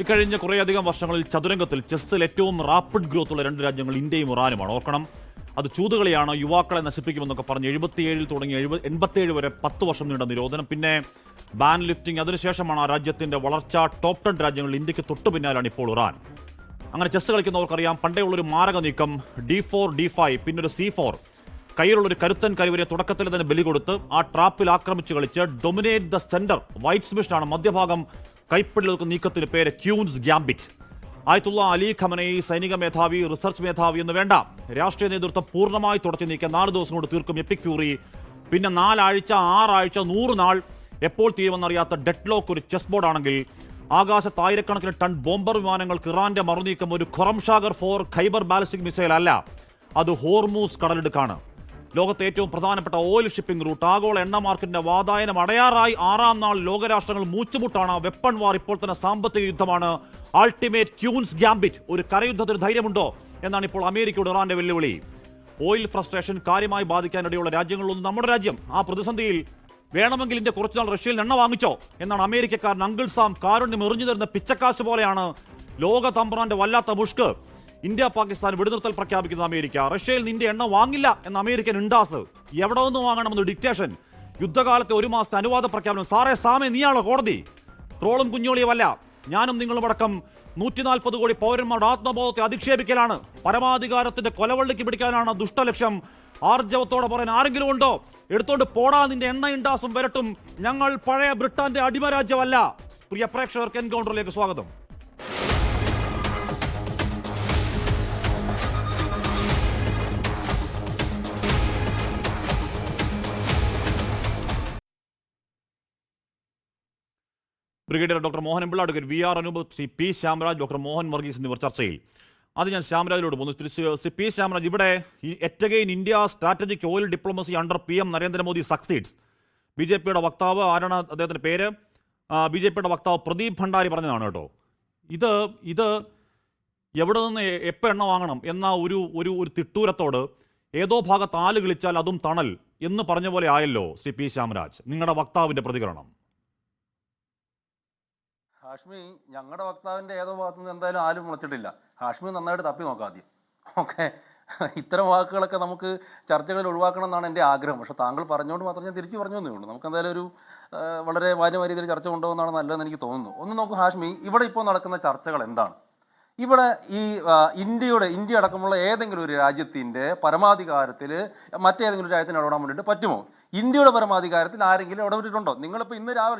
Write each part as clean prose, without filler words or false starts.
ഇക്കഴിഞ്ഞ കുറേയധികം വർഷങ്ങളിൽ ചതുരംഗത്തിൽ ചെസ്സിൽ ഏറ്റവും റാപ്പിഡ് ഗ്രോത്ത് ഉള്ള രണ്ട് രാജ്യങ്ങൾ ഇന്ത്യയും ഇറാനുമാണ്. ഓർക്കണം, അത് ചൂതുകളിയാണ്, യുവാക്കളെ നശിപ്പിക്കുമെന്നൊക്കെ പറഞ്ഞ് 77 തുടങ്ങി 87 വരെ 10 വർഷം നീണ്ട നിരോധനം, പിന്നെ ബാൻ ലിഫ്റ്റിംഗ്. അതിനുശേഷമാണ് ആ രാജ്യത്തിന്റെ വളർച്ച. ടോപ്പ് 10 രാജ്യങ്ങളിൽ ഇന്ത്യക്ക് തൊട്ടു പിന്നാലാണ് ഇപ്പോൾ ഇറാൻ. അങ്ങനെ ചെസ് കളിക്കുന്നവർക്കറിയാം, പണ്ടേ ഉള്ളൊരു മാരക നീക്കം D4 D5 പിന്നൊരു C4, കയ്യിലുള്ളൊരു കരുത്തൻ കരുവരെ തുടക്കത്തിൽ തന്നെ ബലി കൊടുത്ത് ആ ട്രാപ്പിൽ ആക്രമിച്ച് കളിച്ച് ഡൊമിനേറ്റ് ദ സെന്റർ. വൈറ്റ് സ്മിഷാണ് മധ്യഭാഗം കൈപ്പിടിൽ നീക്കത്തിന് പേര് ക്യൂൻസ് ഗ്യാംബിറ്റ്. ആയത്തുള്ള അലി ഖമനയി സൈനിക മേധാവി, റിസർച്ച് മേധാവി എന്ന് വേണ്ട, രാഷ്ട്രീയ നേതൃത്വം പൂർണ്ണമായി തുടച്ചു നീക്കാൻ 4 ദിവസം കൊണ്ട് തീർക്കും എപ്പിക് ഫ്യൂറി. പിന്നെ 4 ആഴ്ച 6 ആഴ്ച 100 നാൾ എപ്പോൾ തീരുമെന്നറിയാത്ത ഡെഡ് ലോക്ക് ഒരു ചെസ് ബോർഡാണെങ്കിൽ ആകാശത്ത് ആയിരക്കണക്കിന് ടൺ ബോംബർ വിമാനങ്ങൾക്ക് ഇറാന്റെ മറുനീക്കം ഒരു ഖുറംഷാഗർ 4 ഖൈബർ ബാലിസ്റ്റിക് മിസൈൽ അല്ല, അത് ഹോർമൂസ് കടലിടുക്കാണ്. ലോകത്തെ ഏറ്റവും പ്രധാനപ്പെട്ട ഓയിൽ ഷിപ്പിംഗ് റൂട്ട്. ആഗോള എണ്ണ മാർക്കറ്റിന്റെ വാതായനം അടയാറായി 6ാം നാൾ ലോകരാഷ്ട്രങ്ങൾ മൂച്ചുമുട്ടാണ്. വെപ്പൺ വാർ, ഇപ്പോൾ തന്നെ സാമ്പത്തിക യുദ്ധമാണ്. അൾട്ടിമേറ്റ് ക്യൂൻസ് ഗ്യാംബിറ്റ്. ഒരു കരയുദ്ധത്തിന് ധൈര്യമുണ്ടോ എന്നാണ് ഇപ്പോൾ അമേരിക്കയുടെ ഇറാന്റെ വെല്ലുവിളി. ഓയിൽ ഫ്രസ്ട്രേഷൻ കാര്യമായി ബാധിക്കാനിടയുള്ള രാജ്യങ്ങളിലൊന്നും നമ്മുടെ രാജ്യം. ആ പ്രതിസന്ധിയിൽ വേണമെങ്കിൽ ഇന്ത്യ കുറച്ചുനാൾ റഷ്യയിൽ എണ്ണ വാങ്ങിച്ചോ എന്നാണ് അമേരിക്കക്കാരൻ അങ്കിൾ സാം കാരുണ്യം എറിഞ്ഞു തരുന്ന പിച്ചക്കാശ് പോലെയാണ് ലോക തമ്പ്രാന്റെ വല്ലാത്ത മുഷ്ക്. ഇന്ത്യ പാകിസ്ഥാൻ വെടിനിർത്തൽ പ്രഖ്യാപിക്കുന്ന അമേരിക്ക. റഷ്യയിൽ നിന്ന് ഇന്ത്യ എണ്ണ വാങ്ങില്ല എന്ന അമേരിക്കൻ ഇണ്ടാസ്. എവിടെ നിന്ന് വാങ്ങണമെന്ന് ഡിക്റ്റേഷൻ. യുദ്ധകാലത്തെ 1 മാസത്തെ അനുവാദ പ്രഖ്യാപനം. സാറേ സാമേ, നീയാണോ കോടതി? ട്രോളും കുഞ്ഞോളിയുമല്ല, ഞാനും നിങ്ങളും അടക്കം 140 കോടി പൗരന്മാരുടെ ആത്മബോധത്തെ അധിക്ഷേപിക്കലാണ്. പരമാധികാരത്തിന്റെ കൊലവള്ളിക്ക് പിടിക്കാനാണ് ദുഷ്ടലക്ഷ്യം. ആർജവത്തോടെ പറയാൻ ആരെങ്കിലും ഉണ്ടോ? എടുത്തോണ്ട് പോടാ നിന്റെ എണ്ണ ഇണ്ടാസും വരട്ടും. ഞങ്ങൾ പഴയ ബ്രിട്ടന്റെ അടിമരാജ്യമല്ല. പ്രിയ പ്രേക്ഷകർക്ക് എൻകൗണ്ടറിലേക്ക് സ്വാഗതം. Brigadier doctor Mohan Pillai, advocate VR Anoop, Shri P Shyamaraj, doctor Mohan Varghese എന്നിവർ ചർച്ചയിൽ. അത് ഞാൻ ശ്യാമരാജിലോട് പോകുന്നു. ശ്രീ പി ശ്യാമരാജ്, ഇവിടെ at again India strategic oil diplomacy under PM Narendra Modi succeeds. BJPയുടെ വക്താവ്, ആരാണ് അദ്ദേഹത്തിന്റെ പേര്, BJPയുടെ വക്താവ് പ്രദീപ് ഭണ്ഡാരി പറഞ്ഞതാണ് കേട്ടോ. ഇത് എവിടെ നിന്ന് എപ്പോൾ എണ്ണ വാങ്ങണം എന്ന ഒരു തിട്ടൂരത്തോട് ഏതോ ഭാഗത്ത് ആല് കിളിച്ചാൽ അതും തണൽ എന്ന് പറഞ്ഞ പോലെ ആയല്ലോ. ശ്രീ പി ശ്യാമരാജ്, നിങ്ങളുടെ വക്താവിന്റെ പ്രതികരണം. ഹാഷ്മി, ഞങ്ങളുടെ വക്താവിൻ്റെ ഏതോ ഭാഗത്തുനിന്ന് എന്തായാലും ആരും മുളച്ചിട്ടില്ല. ഹാഷ്മി നന്നായിട്ട് തപ്പി നോക്കാം ആദ്യം. ഓക്കെ, ഇത്തരം വാക്കുകളൊക്കെ നമുക്ക് ചർച്ചകളിൽ ഒഴിവാക്കണം എന്നാണ് എൻ്റെ ആഗ്രഹം. പക്ഷേ താങ്കൾ പറഞ്ഞുകൊണ്ട് മാത്രം ഞാൻ തിരിച്ചു പറഞ്ഞു എന്നേ ഉള്ളൂ. നമുക്ക് എന്തായാലും ഒരു വളരെ മാന്യമായ രീതിയിൽ ചർച്ച കൊണ്ടുപോകുന്നതാണ് നല്ലതെന്ന് എനിക്ക് തോന്നുന്നു. ഒന്ന് നോക്കൂ ഹാഷ്മി, ഇവിടെ ഇപ്പോൾ നടക്കുന്ന ചർച്ചകൾ എന്താണ്? ഇവിടെ ഈ ഇന്ത്യ അടക്കമുള്ള ഏതെങ്കിലും ഒരു രാജ്യത്തിൻ്റെ പരമാധികാരത്തിൽ മറ്റേതെങ്കിലും ഒരു രാജ്യത്തിന് ഇടപെടാൻ വേണ്ടിയിട്ട് പറ്റുമോ? ഇന്ത്യയുടെ പരമാധികാരത്തിൽ ആരെങ്കിലും ഇടപെട്ടിട്ടുണ്ടോ?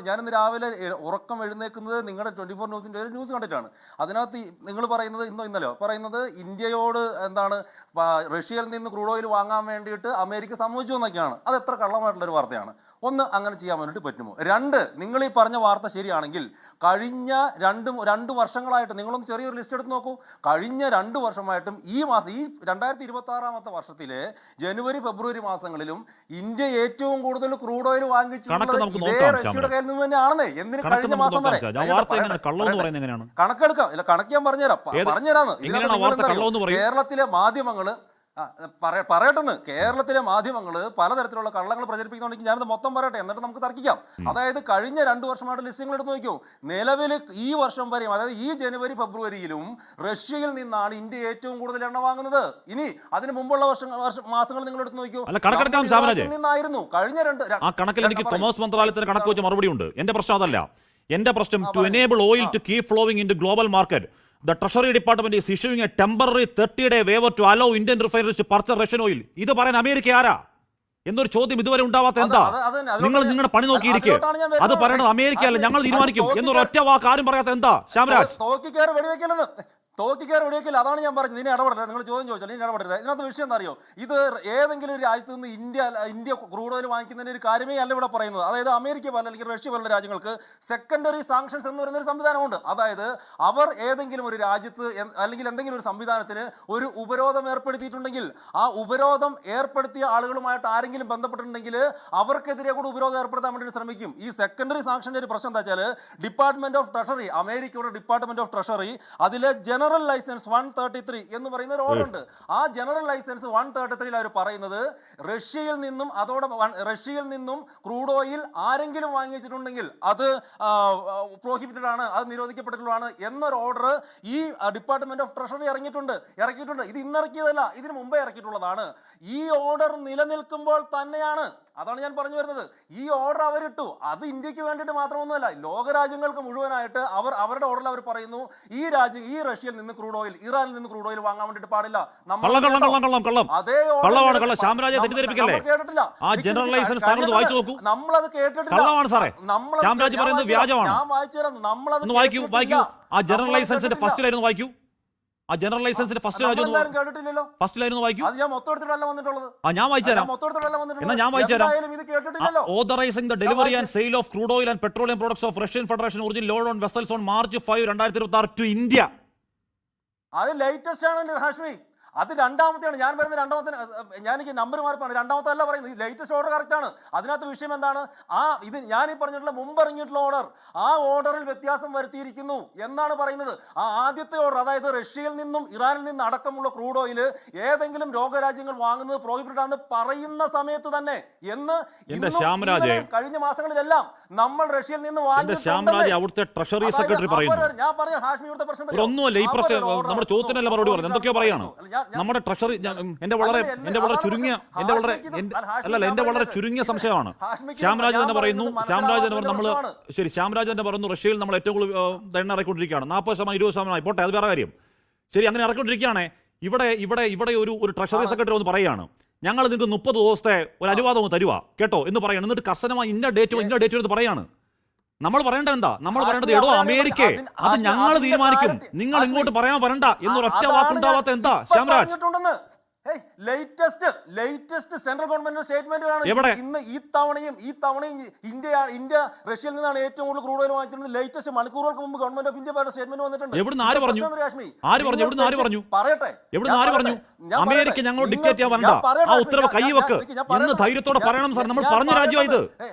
ഞാനിന്ന് രാവിലെ ഉറക്കം എഴുന്നേൽക്കുന്നത് നിങ്ങളുടെ 24 ന്യൂസിൻ്റെ ഒരു ന്യൂസ് കണ്ടിട്ടാണ്. അതിനകത്ത് നിങ്ങൾ പറയുന്നത് ഇന്നലെയോ പറയുന്നത് ഇന്ത്യയോട് എന്താണ് റഷ്യയിൽ നിന്ന് ക്രൂഡ് ഓയിൽ വാങ്ങാൻ വേണ്ടിയിട്ട് അമേരിക്ക സമ്മതിച്ചു എന്നൊക്കെയാണ്. അത് എത്ര കള്ളമായിട്ടുള്ളൊരു വാർത്തയാണ്. ഒന്ന്, അങ്ങനെ ചെയ്യാൻ വേണ്ടിയിട്ട് പറ്റുമോ? 2, നിങ്ങൾ ഈ പറഞ്ഞ വാർത്ത ശരിയാണെങ്കിൽ കഴിഞ്ഞ രണ്ട് വർഷങ്ങളായിട്ട് നിങ്ങളൊന്ന് ചെറിയൊരു ലിസ്റ്റ് എടുത്ത് നോക്കൂ. കഴിഞ്ഞ 2 വർഷമായിട്ടും ഈ 2026 വർഷത്തിലെ ജനുവരി ഫെബ്രുവരി മാസങ്ങളിലും ഇന്ത്യ ഏറ്റവും കൂടുതൽ ക്രൂഡ് ഓയിൽ വാങ്ങിച്ചിട്ടുള്ളത് ഇതേ റഷ്യയുടെ കയ്യിൽ നിന്ന് തന്നെയാണെന്നേ. എന്തിന് കഴിഞ്ഞ മാസം വരെ കണക്കെടുക്കാം. ഇല്ല, കണക്ക് ഞാൻ പറഞ്ഞുതരാന്ന്. കേരളത്തിലെ മാധ്യമങ്ങള് പറയട്ടെന്ന്, കേരളത്തിലെ മാധ്യമങ്ങൾ പലതരത്തിലുള്ള കള്ളങ്ങൾ പ്രചരിപ്പിക്കുന്നുണ്ടെങ്കിൽ ഞാനത് മൊത്തം പറയട്ടെ, എന്നിട്ട് നമുക്ക് തർക്കിക്കാം. അതായത് കഴിഞ്ഞ 2 വർഷമായിട്ട് ലിസ്റ്റുകൾ എടുത്ത് നോക്കിയോ. നിലവിൽ ഈ വർഷം വരെയും, അതായത് ഈ ജനുവരി ഫെബ്രുവരിയിലും റഷ്യയിൽ നിന്നാണ് ഇന്ത്യ ഏറ്റവും കൂടുതൽ എണ്ണ വാങ്ങുന്നത്. ഇനി അതിന് മുമ്പുള്ള മാസങ്ങൾ നിങ്ങൾ എടുത്ത് നോക്കിയോ, നിന്നായിരുന്നു കഴിഞ്ഞ 2 കണക്കിൽ എനിക്ക് തോമസ് മന്ത്രാലയത്തിന് കണക്ക് വെച്ച മറുപടി ഉണ്ട്. എന്റെ പ്രശ്നം അതല്ല. എന്റെ പ്രശ്നം to enable oil to keep flowing into global market, the Treasury Department is issuing a temporary 30-day waiver to allow Indian refineries to purchase Russian oil. ഇത് പറയാൻ അമേരിക്ക ആരാ എന്നൊരു ചോദ്യം ഇതുവരെ ഉണ്ടാവാത്ത എന്താ? നിങ്ങൾ നിങ്ങളുടെ പണി നോക്കിയിരിക്കുക. അത് പറയണത് അമേരിക്ക അല്ല, ഞങ്ങൾ തീരുമാനിക്കും എന്നൊരു ഒറ്റ വാക്ക് ആരും പറയാത്ത എന്താ? ശ്യാമരാജ്, തോക്കിക്കാർ വെടിവെക്കില്ല. അതാണ് ഞാൻ പറഞ്ഞത്. നിന്നെ ഇടപെടരുത്. നിങ്ങൾ ചോദ്യം ചോദിച്ചാൽ നീ ഇടപെടരുത്. ഇതിനകത്ത് വിഷയം എന്താ അറിയോ? ഇത് ഏതെങ്കിലും ഒരു രാജ്യത്ത് നിന്ന് ഇന്ത്യ ക്രൂഡ് ഓയിൽ വാങ്ങിക്കുന്നതിന് ഒരു കാര്യമേ അല്ല ഇവിടെ പറയുന്നത്. അതായത് അമേരിക്ക പോലെ അല്ലെങ്കിൽ റഷ്യ പോലുള്ള രാജ്യങ്ങൾക്ക് സെക്കൻഡറി സാങ്ഷൻസ് എന്ന് പറയുന്ന ഒരു സംവിധാനമുണ്ട്. അതായത് അവർ ഏതെങ്കിലും ഒരു രാജ്യത്ത് അല്ലെങ്കിൽ എന്തെങ്കിലും ഒരു സംവിധാനത്തിന് ഒരു ഉപരോധം ഏർപ്പെടുത്തിയിട്ടുണ്ടെങ്കിൽ ആ ഉപരോധം ഏർപ്പെടുത്തിയ ആളുകളുമായിട്ട് ആരെങ്കിലും ബന്ധപ്പെട്ടിട്ടുണ്ടെങ്കിൽ അവർക്കെതിരെ കൂടെ ഉപരോധം ഏർപ്പെടുത്താൻ വേണ്ടി ശ്രമിക്കും. ഈ സെക്കൻഡറി സാങ്ഷന്റെ ഒരു പ്രശ്നം എന്താ വെച്ചാൽ ഡിപ്പാർട്ട്മെന്റ് ഓഫ് ട്രഷറി, അമേരിക്കയുടെ ഡിപ്പാർട്ട്മെന്റ് ഓഫ് ട്രഷറി, അതിലെ ജനറൽ ജനറൽ ലൈസൻസ് 133 എന്ന് പറയുന്ന ഒരു ഓർഡർ ഉണ്ട്. ആ ജനറൽ ലൈസൻസ് 133 അവർ പറയുന്നത് റഷ്യയിൽ നിന്നും ക്രൂഡ് ഓയിൽ ആരെങ്കിലും വാങ്ങി വെച്ചിട്ടുണ്ടെങ്കിൽ അത് പ്രോഹിബിറ്റഡ് ആണ്, അത് നിരോധിക്കപ്പെട്ടിട്ടുള്ളതാണ് എന്നൊരു ഓർഡർ ഈ ഡിപ്പാർട്ട്മെന്റ് ഓഫ് ട്രഷറി ഇറക്കിയിട്ടുണ്ട്. ഇത് ഇന്നിറക്കിയതല്ല, ഇതിന് മുമ്പേ ഇറക്കിയിട്ടുള്ളതാണ്. ഈ ഓർഡർ നിലനിൽക്കുമ്പോൾ തന്നെയാണ്, അതാണ് ഞാൻ പറഞ്ഞു വരുന്നത്, ഈ ഓർഡർ അവരിട്ടു. അത് ഇന്ത്യക്ക് വേണ്ടിയിട്ട് മാത്രമൊന്നുമല്ല, ലോകരാജ്യങ്ങൾക്ക് മുഴുവനായിട്ട് അവരുടെ ഓർഡർ അവർ പറയുന്നു ഈ റഷ്യയിൽ നിന്ന് ക്രൂഡ് ഓയിൽ, ഇറാനിൽ നിന്ന് ക്രൂഡ് ഓയിൽ വാങ്ങാൻ വേണ്ടിയിട്ട് പാടില്ല. നമ്മളത് കേട്ടിട്ടില്ല. ഞാൻ വായിച്ചുതരാം. ആ ജനറൽ ലൈസൻസിന്റെ ഫസ്റ്റിലായിരുന്നു വായിക്കൂ. ആ ജനറൽ ലൈസൻസിന്റെ കേട്ടിട്ടില്ലല്ലോ. ഫസ്റ്റിലായിരുന്നു വായിക്കൂ. അത് ഞാൻ മൊത്തം എടുത്തിട്ടല്ല വന്നിട്ടുള്ളത്. ഞാൻ വായിച്ചുതരാം. എന്നാ ഞാൻ വായിച്ചുതരാം. ഇത് കേട്ടിട്ടില്ലല്ലോ. Authorising the delivery and sale of crude oil and petroleum products of Russian Federation origin load on vessels on March 5, 2026 to India. അത് ലേറ്റസ്റ്റ് ആണ് ഹാഷ്മി. അത് രണ്ടാമത്തെയാണ്. ഞാൻ വരുന്ന രണ്ടാമത്തെ, ഞാനെനിക്ക് നമ്പർ മാറിപ്പാണ്. രണ്ടാമത്തെ അല്ല പറയുന്നത്, ലേറ്റസ്റ്റ് ഓർഡർ കറക്റ്റ് ആണ്. അതിനകത്ത് വിഷയം എന്താണ്? ഇത് ഞാൻ ഈ പറഞ്ഞിട്ടുള്ള മുമ്പ് ഇറങ്ങിയിട്ടുള്ള ഓർഡർ, ആ ഓർഡറിൽ വ്യത്യാസം വരുത്തിയിരിക്കുന്നു എന്നാണ് പറയുന്നത്. ആ ആദ്യത്തെ ഓർഡർ, അതായത് റഷ്യയിൽ നിന്നും ഇറാനിൽ നിന്നും അടക്കമുള്ള ക്രൂഡ് ഓയിൽ ഏതെങ്കിലും ലോകരാജ്യങ്ങൾ വാങ്ങുന്നത് പ്രോഹിബിറ്റഡ് ആണെന്ന് പറയുന്ന സമയത്ത് തന്നെ കഴിഞ്ഞ മാസങ്ങളിലെല്ലാം നമ്മൾ റഷ്യയിൽ നിന്ന് അവിടുത്തെ ട്രഷറി സെക്രട്ടറി പറയുന്നു. ഞാൻ പറഞ്ഞ ഹാഷ്മി, ഇവിടുത്തെ പ്രശ്നം ഒന്നുമല്ല, ഈ പ്രശ്നം നമ്മുടെ ചോദ്യത്തിനല്ല മറുപടി പറഞ്ഞു, എന്തൊക്കെയോ പറയാണ്. നമ്മുടെ ട്രഷറി എന്റെ വളരെ ചുരുങ്ങിയ സംശയമാണ്. ശ്യാംരാജ് തന്നെ പറയുന്നു റഷ്യയിൽ നമ്മൾ ഏറ്റവും കൂടുതൽ എണ്ണ ഇറക്കിക്കൊണ്ടിരിക്കുകയാണ്. 40%, 20% പോട്ടെ, അത് വേറെ കാര്യം. ശരി, അങ്ങനെ ഇറക്കിക്കൊണ്ടിരിക്കുകയാണെ ഇവിടെ ഒരു ട്രഷറി സെക്രട്ടറി ഒന്ന് പറയുകയാണ്, ഞങ്ങൾ നിങ്ങൾക്ക് 30 ദിവസത്തെ ഒരു അനുവാദം തരുക കേട്ടോ എന്ന് പറയണം. എന്നിട്ട് കർശനമായി ഇന്ന ഡേറ്റ് എന്ന് പറയാണ്. നമ്മൾ പറയേണ്ടത് എന്താ? നമ്മൾ പറയേണ്ടത് എടോ അമേരിക്ക അത് ഞങ്ങൾ തീരുമാനിക്കും, നിങ്ങൾ ഇങ്ങോട്ട് പറയാൻ വരണ്ട എന്നൊറൊറ്റ വാക്കുണ്ടാവാത്ത എന്താ ശ്യാംരാജ്? ലേറ്റസ്റ്റ് സെൻട്രൽ ഗവൺമെന്റ് സ്റ്റേറ്റ്മെന്റുകളാണ്. ഇന്ന് ഈ തവണയും ഇന്ത്യ റഷ്യയിൽ നിന്നാണ് ഏറ്റവും കൂടുതൽ ക്രൂഡ് ഓയിൽ വാങ്ങിച്ചിരുന്നത്. ലേറ്റസ്റ്റ് മണിക്കൂറുകൾക്ക് മുമ്പ് ഗവൺമെന്റ് ഓഫ് ഇന്ത്യ സ്റ്റേറ്റ്മെന്റ് വന്നിട്ടുണ്ട്. ആര് പറഞ്ഞു? പറയട്ടെ, അമേരിക്ക ഞങ്ങളോട് ഡിക്റ്റേറ്റ് ചെയ്യാൻ വരണ്ട, ആ ഉത്തരവ് കൈവെക്ക് എന്ന് ധൈര്യത്തോടെ പറയണം സാർ. നമ്മൾ പറഞ്ഞ രാജ്യം ഇത്,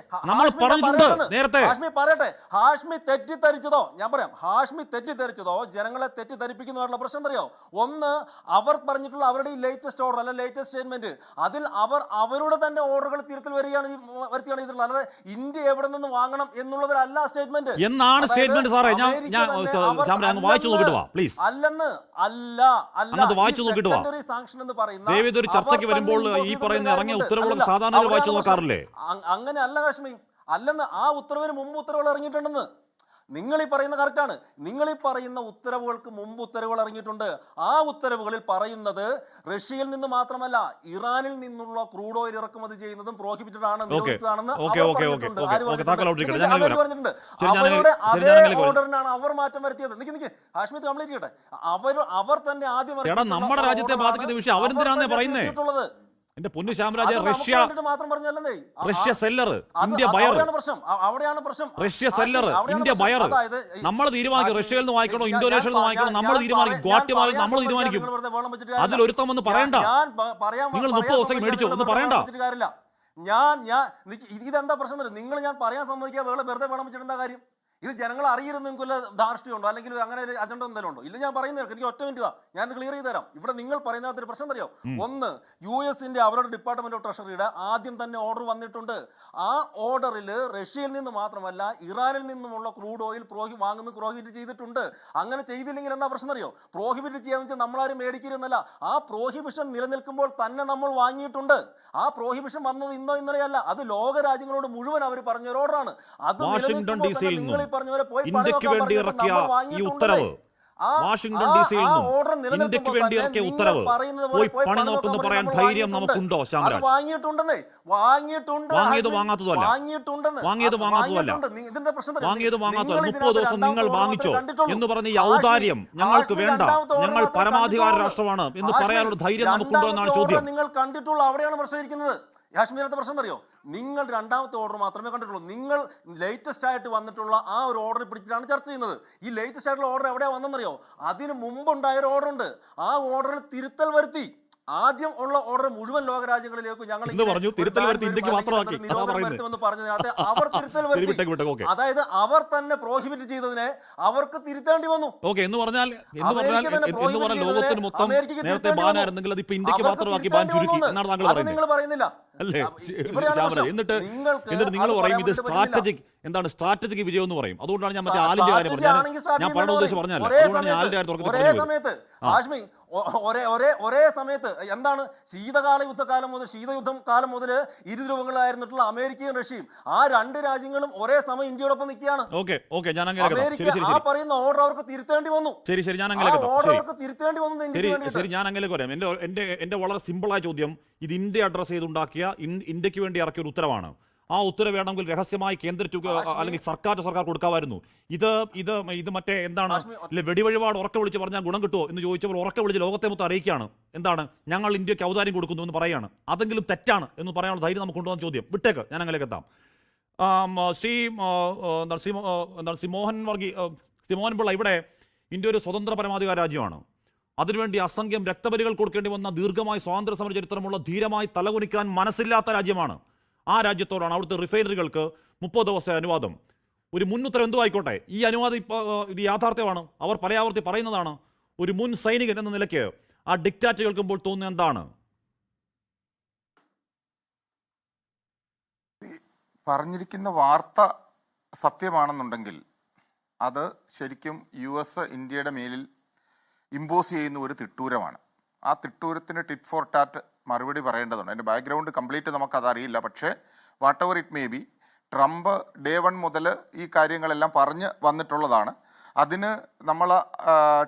നമ്മൾ പറഞ്ഞിട്ടുണ്ട് നേരത്തെ. പറയട്ടെ, ഹാഷ്മി തെറ്റിദ്ധരിച്ചതോ, ഞാൻ പറയാം, ഹാഷ്മി തെറ്റിദ്ധരിച്ചതോ ജനങ്ങളെ തെറ്റിദ്ധരിപ്പിക്കുന്നതായിട്ടുള്ള പ്രശ്നം അറിയോ? ഒന്ന്, അവർ പറഞ്ഞിട്ടുള്ള അവരുടെ ഈ ലേറ്റസ്റ്റ് ഓർഡർ അല്ല ലേറ്റസ്റ്റ് സ്റ്റേറ്റ്മെന്റ്, അതിൽ അവരുടെ തന്നെ ഓർഡറുകൾ തിരുത്തൽ വരുത്തിയാണ് ഇതിലുള്ളത്. അല്ലാതെ ഇന്ത്യ എവിടെ നിന്ന് വാങ്ങണം എന്നുള്ളതല്ല സ്റ്റേറ്റ്മെന്റ് എന്നാണ് സ്റ്റേറ്റ്മെന്റ് സാറേ. വായിച്ചു നോക്കിട്ട് വാ പ്ലീസ്. അല്ലെന്ന് വായിച്ചു നോക്കിട്ട് വാ. സാങ്ഷൻ എന്ന് പറയുന്ന ഒരു ചർച്ചയ്ക്ക് വരുമ്പോൾ ഈ പറയുന്ന ഇറങ്ങിയ ഉത്തരവുകൾ സാധാരണ വായിച്ചു നോക്കാറില്ലേ? അങ്ങനെ അല്ല കാശ്മീർ, അല്ലെന്ന് ആ ഉത്തരവിന് മുമ്പ് ഉത്തരവുകൾ ഇറങ്ങിയിട്ടുണ്ടെന്ന്. നിങ്ങൾ ഈ പറയുന്ന കറക്റ്റാണ്. നിങ്ങൾ ഈ പറയുന്ന ഉത്തരവുകൾക്ക് മുമ്പ് ഉത്തരവുകൾ ഇറങ്ങിയിട്ടുണ്ട്. ആ ഉത്തരവുകളിൽ പറയുന്നത് റഷ്യയിൽ നിന്ന് മാത്രമല്ല ഇറാനിൽ നിന്നുള്ള ക്രൂഡ് ഓയിൽ ഇറക്കുമതി ചെയ്യുന്നതും പ്രോഹിബിറ്റഡ് ആണ്, നിരോധിച്ചതാണെന്ന് പറഞ്ഞിട്ടുണ്ട്. അവരുടെ അതേ ഓർഡറിനാണ് അവർ മാറ്റം വരുത്തിയത്. നിക്ക് ഹാഷ്മി കംപ്ലീറ്റ് ചെയ്യട്ടെ. അവർ തന്നെ ആദ്യം നമ്മുടെ രാജ്യത്തെ ബാധിക്കുന്ന വിഷയം അവരെന്തിനാന്നേ പറയുന്നേ? എന്റെ പൊന്നു Shyamaraja, Russia seller, India buyer. Russia seller, India buyer. നമ്മൾ തീരുമാനിക്കും റഷ്യയിൽ നിന്ന് വാങ്ങിക്കണോ ഇന്തോനേഷ്യയിൽ നിന്ന് വാങ്ങിക്കണോ, നമ്മൾ തീരുമാനിക്കും. ഗുവാട്ടിമാല നമ്മൾ തീരുമാനിക്കും. അതിലൊരുത്തം വന്ന് പറയണ്ട, നിങ്ങൾ 30 ദിവസം മേടിച്ചോ എന്ന് പറയണ്ട. ഇതെന്താ പ്രശ്നം? നിങ്ങൾ ഞാൻ പറയാൻ സമ്മതിക്കുക വെറുതെ വേണം വെച്ചിട്ട് എന്താ കാര്യം? ഇത് ജനങ്ങൾ അറിയരുത് നിങ്ങൾക്ക് ധാർഷ്ട്യമുണ്ടോ അല്ലെങ്കിൽ അങ്ങനെ ഒരു അജണ്ട എന്തെങ്കിലും ഉണ്ടോ? ഇല്ല, ഞാൻ പറയുന്നത് എനിക്ക് ഒറ്റ മിനിറ്റ് താ, ഞാൻ ക്ലിയർ ചെയ്ത് തരാം. ഇവിടെ നിങ്ങൾ പറയുന്നതിനകത്ത് ഒരു പ്രശ്നം അറിയോ? ഒന്ന്, US-ന്റെ അവരുടെ ഡിപ്പാർട്ട്മെന്റ് ഓഫ് ട്രഷറിയുടെ ആദ്യം തന്നെ ഓർഡർ വന്നിട്ടുണ്ട്. ആ ഓർഡറിൽ റഷ്യയിൽ നിന്ന് മാത്രമല്ല ഇറാനിൽ നിന്നുമുള്ള ക്രൂഡ് ഓയിൽ പ്രോഹിബിറ്റ് ചെയ്തിട്ടുണ്ട്. അങ്ങനെ ചെയ്തില്ലെങ്കിൽ എന്താ പ്രശ്നം അറിയോ? പ്രോഹിബിറ്റ് ചെയ്യാന്ന് വെച്ചാൽ നമ്മളാരും മേടിക്കരുതെന്നല്ല, ആ പ്രോഹിബിഷൻ നിലനിൽക്കുമ്പോൾ തന്നെ നമ്മൾ വാങ്ങിയിട്ടുണ്ട്. ആ പ്രോഹിബിഷൻ വന്നത് ഇന്നലെയല്ല, അത് ലോക രാജ്യങ്ങളോട് മുഴുവൻ അവർ പറഞ്ഞ ഒരു ഓർഡറാണ്. അത് നിങ്ങൾ ഇന്ത്യക്ക് വേണ്ടി ഇറക്കിയ ഈ ഉത്തരവ്, വാഷിംഗ്ടൺ ഡിസിയിൽ നിന്നും ഇന്ത്യക്ക് വേണ്ടി ഇറക്കിയ ഉത്തരവ് പോയി പണി നോക്കുന്നു പറയാൻ ധൈര്യം നമുക്കുണ്ടോ ശ്യാമരാജ്? വാങ്ങിയത് വാങ്ങാത്തതല്ല 30 ദിവസം നിങ്ങൾ വാങ്ങിച്ചോ എന്ന് പറഞ്ഞ ഈ ഔദാര്യം ഞങ്ങൾക്ക് വേണ്ട, ഞങ്ങൾ പരമാധികാര രാഷ്ട്രമാണ് എന്ന് പറയാനുള്ള ധൈര്യം നമുക്കുണ്ടോ എന്നാണ് ചോദ്യം. നിങ്ങൾ കണ്ടിട്ടുള്ള അവിടെയാണ് പ്രശ്നമിരിക്കുന്നത്. കാശ്മീരത്തെ പ്രശ്നം അറിയോ? നിങ്ങൾ രണ്ടാമത്തെ ഓർഡർ മാത്രമേ കണ്ടിട്ടുള്ളൂ. നിങ്ങൾ ലേറ്റസ്റ്റ് ആയിട്ട് വന്നിട്ടുള്ള ആ ഒരു ഓർഡർ പിടിച്ചിട്ടാണ് ചർച്ച ചെയ്യുന്നത്. ഈ ലേറ്റസ്റ്റ് ആയിട്ടുള്ള ഓർഡർ എവിടെയാണ് വന്നെന്നറിയോ? അതിന് മുമ്പുണ്ടായ ഒരു ഓർഡർ ഉണ്ട്. ആ ഓർഡറിൽ തിരുത്തൽ വരുത്തി. ആദ്യം ഉള്ള ഓർഡർ മുഴുവൻ ലോകരാജ്യങ്ങളിലേക്കും ഞങ്ങൾ എന്ന് പറഞ്ഞു, തിരുത്തൽ വരുത്തി ഇന്ത്യക്ക് മാത്രമാക്കി. പറഞ്ഞതിനകത്ത് അവർ തിരുത്തൽ വരുത്തി. അതായത് അവർ തന്നെ പ്രോഹിബിറ്റ് ചെയ്തതിനെ അവർക്ക് തിരുത്തേണ്ടി വന്നു. എന്ന് പറഞ്ഞാൽ ലോകത്തിന് മൊത്തം നേരത്തെ ബാനായിരുന്നെങ്കിൽ അത് ഇപ്പൊ ഇന്ത്യക്ക് മാത്രമാക്കി ബാൻ ചുരുക്കി എന്നാണ് താങ്കൾ പറയുന്നത്. നിങ്ങൾ പറയുന്നില്ല അല്ലേ ശ്യാമരാജ്? എന്നിട്ട് നിങ്ങൾ പറയും ഇത് സ്ട്രാറ്റജിക്, എന്താണ് സ്ട്രാറ്റജിക് വിജയം എന്ന് പറയും. അതുകൊണ്ടാണ് ഞാൻ മറ്റേ ആലിന്റെ കാര്യം പറഞ്ഞത്. ഞാൻ പറഞ്ഞ ഉദ്ദേശം പറഞ്ഞല്ല, അതുകൊണ്ടാണ് ഞാൻ ആലിന്റെ കാര്യം ഒരേ സമയത്ത് എന്താണ് ശീതകാല യുദ്ധകാലം മുതൽ ശീതയുദ്ധം കാലം മുതൽ ഇരുധ്രുവങ്ങളായിരുന്നിട്ടുള്ള അമേരിക്കയും റഷ്യയും ആ രണ്ട് രാജ്യങ്ങളും ഒരേ സമയം ഇന്ത്യയോടൊപ്പം നിൽക്കുകയാണ്. ആ പറയുന്ന ഓർഡർ അവർക്ക് തിരുത്തേണ്ടി വന്നു. ശരി, ഞാൻ അങ്ങനെ പറയാം. എന്റെ വളരെ സിമ്പിളായ ചോദ്യം, ഇത് ഇന്ത്യ അഡ്രസ് ചെയ്തുണ്ടാക്കിയ ഇന്ത്യക്ക് വേണ്ടി ഇറക്കിയ ഒരു ഉത്തരവാണ്. ആ ഉത്തരവ് വേണമെങ്കിൽ രഹസ്യമായി കേന്ദ്ര അല്ലെങ്കിൽ സർക്കാർ കൊടുക്കാമായിരുന്നു. ഇത് മറ്റേ എന്താണ് വെടിവഴിപാട് ഉറക്കെ വിളിച്ച് പറഞ്ഞാൽ ഗുണം കിട്ടുമോ എന്ന് ചോദിച്ചപ്പോൾ ഉറക്കെ വിളിച്ച് ലോകത്തെ മൊത്തം അറിയിക്കുകയാണ്. എന്താണ് ഞങ്ങൾ ഇന്ത്യക്ക് ഔദാര്യം കൊടുക്കുന്നു എന്ന് പറയാണ്. അതെങ്കിലും തെറ്റാണ് എന്ന് പറയാനുള്ള ധൈര്യം നമുക്ക് കൊണ്ടുവന്ന ചോദ്യം വിട്ടേക്ക്, ഞാൻ അങ്ങനെയൊക്കെ എത്താം. ശ്രീ മോഹൻ പിള്ള, ഇവിടെ ഇന്ത്യ ഒരു സ്വതന്ത്ര പരമാധികാര രാജ്യമാണ്. അതിനുവേണ്ടി അസംഖ്യം രക്തബലികൾ കൊടുക്കേണ്ടി വന്ന ദീർഘമായ സ്വാതന്ത്ര്യ സമര ചരിത്രമുള്ള ധീരമായി തലകുനിക്കാൻ മനസ്സില്ലാത്ത രാജ്യമാണ്. ആ രാജ്യത്തോടാണ് അവിടുത്തെ റിഫൈനറികൾക്ക് 30 ദിവസത്തെ അനുവാദം. ഒരു മുൻ ഉത്തരവ് എന്തു ആയിക്കോട്ടെ, ഈ അനുവാദം ഇത് യാഥാർത്ഥ്യമാണ്, അവർ പലയാവർത്തി പറയുന്നതാണ്. ഒരു മുൻ സൈനികൻ എന്ന നിലയ്ക്ക് ആ ഡിക്റ്റാറ്റ് കേൾക്കുമ്പോൾ തോന്നുന്നത് എന്താണ്? പറഞ്ഞിരിക്കുന്ന വാർത്ത സത്യമാണെന്നുണ്ടെങ്കിൽ അത് ശരിക്കും US ഇന്ത്യയുടെ മേലിൽ ഇമ്പോസ് ചെയ്യുന്ന ഒരു തിട്ടൂരമാണ്. ആ തിട്ടൂരത്തിന് ടിറ്റ് ഫോർ ടാറ്റ് മറുപടി പറയേണ്ടതുണ്ട്. അതിൻ്റെ ബാക്ക്ഗ്രൗണ്ട് കംപ്ലീറ്റ് നമുക്കതറിയില്ല. പക്ഷേ whatever it may be, Trump day 1 മുതൽ ഈ കാര്യങ്ങളെല്ലാം പറഞ്ഞ് വന്നിട്ടുള്ളതാണ്. അതിന് നമ്മൾ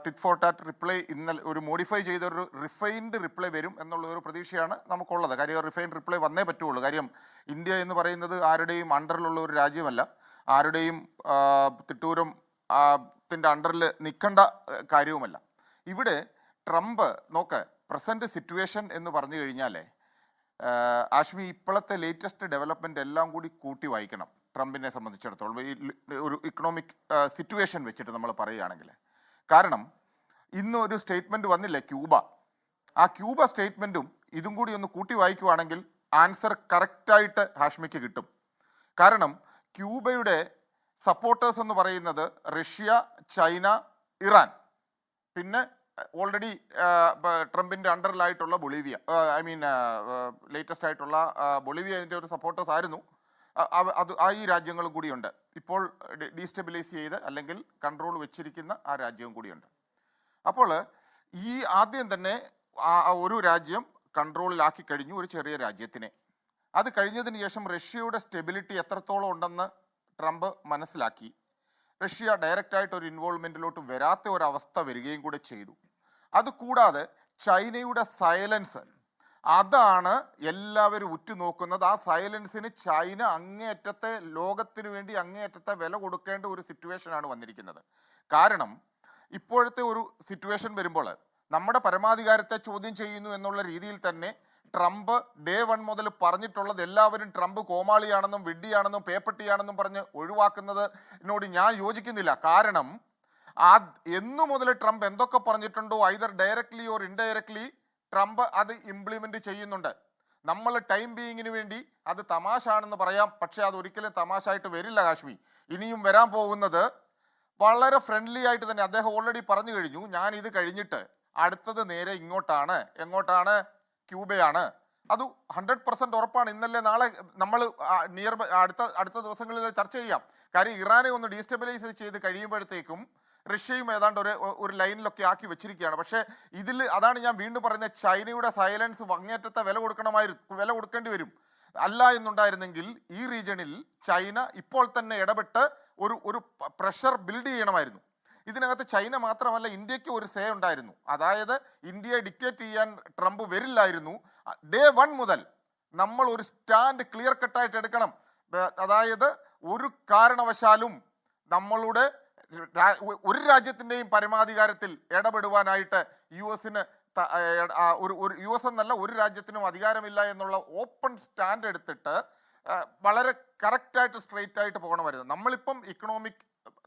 ടിറ്റ് ഫോർ ടാറ്റ് റിപ്ലൈ ഇന്നലെ ഒരു മോഡിഫൈ ചെയ്തൊരു റിഫൈൻഡ് റിപ്ലൈ വരും എന്നുള്ള ഒരു പ്രതീക്ഷയാണ് നമുക്കുള്ളത്. കാര്യം റിഫൈൻഡ് റിപ്ലൈ വന്നേ പറ്റുള്ളൂ. കാര്യം ഇന്ത്യ എന്ന് പറയുന്നത് ആരുടെയും അണ്ടറിലുള്ള ഒരു രാജ്യമല്ല, ആരുടെയും തിട്ടൂരം ത്തിൻ്റെ അണ്ടറിൽ നിൽക്കേണ്ട കാര്യവുമല്ല. ഇവിടെ ട്രംപ് പ്രസൻറ്റ് സിറ്റുവേഷൻ എന്ന് പറഞ്ഞു കഴിഞ്ഞാലേ ആഷ്മി, ഇപ്പോഴത്തെ ലേറ്റസ്റ്റ് ഡെവലപ്മെൻറ്റ് എല്ലാം കൂടി കൂട്ടി വായിക്കണം ട്രംപിനെ സംബന്ധിച്ചിടത്തോളം, ഈ ഒരു ഇക്കണോമിക് സിറ്റുവേഷൻ വെച്ചിട്ട് നമ്മൾ പറയുകയാണെങ്കിൽ. കാരണം ഇന്നൊരു സ്റ്റേറ്റ്മെൻറ്റ് വന്നില്ലേ ക്യൂബ, ആ ക്യൂബ സ്റ്റേറ്റ്മെൻറ്റും ഇതും കൂടി ഒന്ന് കൂട്ടി വായിക്കുവാണെങ്കിൽ ആൻസർ കറക്റ്റായിട്ട് ഹാഷ്മിക്ക് കിട്ടും. കാരണം ക്യൂബയുടെ സപ്പോർട്ടേഴ്സ് എന്ന് പറയുന്നത് റഷ്യ, ചൈന, ഇറാൻ, പിന്നെ ഓൾറെഡി ട്രംപിൻ്റെ അണ്ടറിലായിട്ടുള്ള ബൊളീവിയ, ലേറ്റസ്റ്റ് ആയിട്ടുള്ള ബൊളീവിയ ഇതിൻ്റെ ഒരു സപ്പോർട്ടേഴ്സ് ആയിരുന്നു. ഈ രാജ്യങ്ങളും കൂടിയുണ്ട്. ഇപ്പോൾ ഡീസ്റ്റെബിലൈസ് ചെയ്ത് അല്ലെങ്കിൽ കൺട്രോൾ വെച്ചിരിക്കുന്ന ആ രാജ്യവും കൂടിയുണ്ട്. അപ്പോൾ ഈ ആദ്യം തന്നെ ഒരു രാജ്യം കൺട്രോളിലാക്കി കഴിഞ്ഞു, ഒരു ചെറിയ രാജ്യത്തിനെ. അത് കഴിഞ്ഞതിന് ശേഷം റഷ്യയുടെ സ്റ്റെബിലിറ്റി എത്രത്തോളം ഉണ്ടെന്ന് ട്രംപ് മനസ്സിലാക്കി. റഷ്യ ഡയറക്റ്റായിട്ട് ഒരു ഇൻവോൾവ്മെൻറ്റിലോട്ട് വരാത്ത ഒരവസ്ഥ വരികയും കൂടെ ചെയ്തു. അതുകൂടാതെ ചൈനയുടെ സൈലൻസ്, അതാണ് എല്ലാവരും ഉറ്റുനോക്കുന്നത്. ആ സൈലൻസിന് ചൈന അങ്ങേയറ്റത്തെ ലോകത്തിന് വേണ്ടി അങ്ങേയറ്റത്തെ വില കൊടുക്കേണ്ട ഒരു സിറ്റുവേഷനാണ് വന്നിരിക്കുന്നത്. കാരണം ഇപ്പോഴത്തെ ഒരു സിറ്റുവേഷൻ വരുമ്പോൾ നമ്മുടെ പരമാധികാരത്തെ ചോദ്യം ചെയ്യുന്നു എന്നുള്ള രീതിയിൽ തന്നെ ട്രംപ് ഡേ 1 മുതൽ പറഞ്ഞിട്ടുള്ളത് എല്ലാവരും ട്രംപ് കോമാളിയാണെന്നും വിഡ്ഢിയാണെന്നും പേപ്പട്ടിയാണെന്നും പറഞ്ഞ് ഒഴിവാക്കുന്നതിനോട് ഞാൻ യോജിക്കുന്നില്ല. കാരണം എന്നു മുതൽ ട്രംപ് എന്തൊക്കെ പറഞ്ഞിട്ടുണ്ടോ either directly or indirectly Trump അത് ഇംപ്ലിമെന്റ് ചെയ്യുന്നുണ്ട്. നമ്മൾ ടൈം ബീയിങ്ങിന് വേണ്ടി അത് തമാശ ആണെന്ന് പറയാം, പക്ഷെ അത് ഒരിക്കലും തമാശ ആയിട്ട് വരില്ല കാശ്മീർ. ഇനിയും വരാൻ പോകുന്നത് വളരെ ഫ്രണ്ട്ലി ആയിട്ട് തന്നെ അദ്ദേഹം ഓൾറെഡി പറഞ്ഞു കഴിഞ്ഞു. ഞാൻ ഇത് കഴിഞ്ഞിട്ട് അടുത്തത് നേരെ ഇങ്ങോട്ടാണ്. എങ്ങോട്ടാണ്? ക്യൂബയാണ്. അത് 100% ഉറപ്പാണ്. ഇന്നലെ നാളെ നമ്മൾ അടുത്ത ദിവസങ്ങളിൽ ചർച്ച ചെയ്യാം. കാര്യം ഇറാനെ ഒന്ന് ഡീസ്റ്റെബിലൈസ് ചെയ്ത് കഴിയുമ്പോഴത്തേക്കും റഷ്യയും ഏതാണ്ട് ഒരു ലൈനിലൊക്കെ ആക്കി വെച്ചിരിക്കുകയാണ്. പക്ഷേ അതാണ് ഞാൻ വീണ്ടും പറയുന്നത്, ചൈനയുടെ സൈലൻസ് അങ്ങേറ്റത്തെ വില കൊടുക്കേണ്ടി വരും. അല്ല എന്നുണ്ടായിരുന്നെങ്കിൽ ഈ റീജിയണിൽ ചൈന ഇപ്പോൾ തന്നെ ഇടപെട്ട് ഒരു പ്രഷർ ബിൽഡ് ചെയ്യണമായിരുന്നു. ഇതിനകത്ത് ചൈന മാത്രമല്ല, ഇന്ത്യക്ക് ഒരു സേ ഉണ്ടായിരുന്നു. അതായത് ഇന്ത്യയെ ഡിക്റ്റേറ്റ് ചെയ്യാൻ ട്രംപ് വരില്ലായിരുന്നു. ഡേ 1 മുതൽ നമ്മൾ ഒരു സ്റ്റാൻഡ് ക്ലിയർ കട്ടായിട്ട് എടുക്കണം. അതായത് ഒരു കാരണവശാലും നമ്മളുടെ ഒരു രാജ്യത്തിൻ്റെയും പരമാധികാരത്തിൽ ഇടപെടുവാനായിട്ട് US എന്നല്ല ഒരു രാജ്യത്തിനും അധികാരമില്ല എന്നുള്ള ഓപ്പൺ സ്റ്റാൻഡ് എടുത്തിട്ട് വളരെ കറക്റ്റായിട്ട് സ്ട്രെയിറ്റ് ആയിട്ട് പോകണമായിരുന്നു. നമ്മളിപ്പം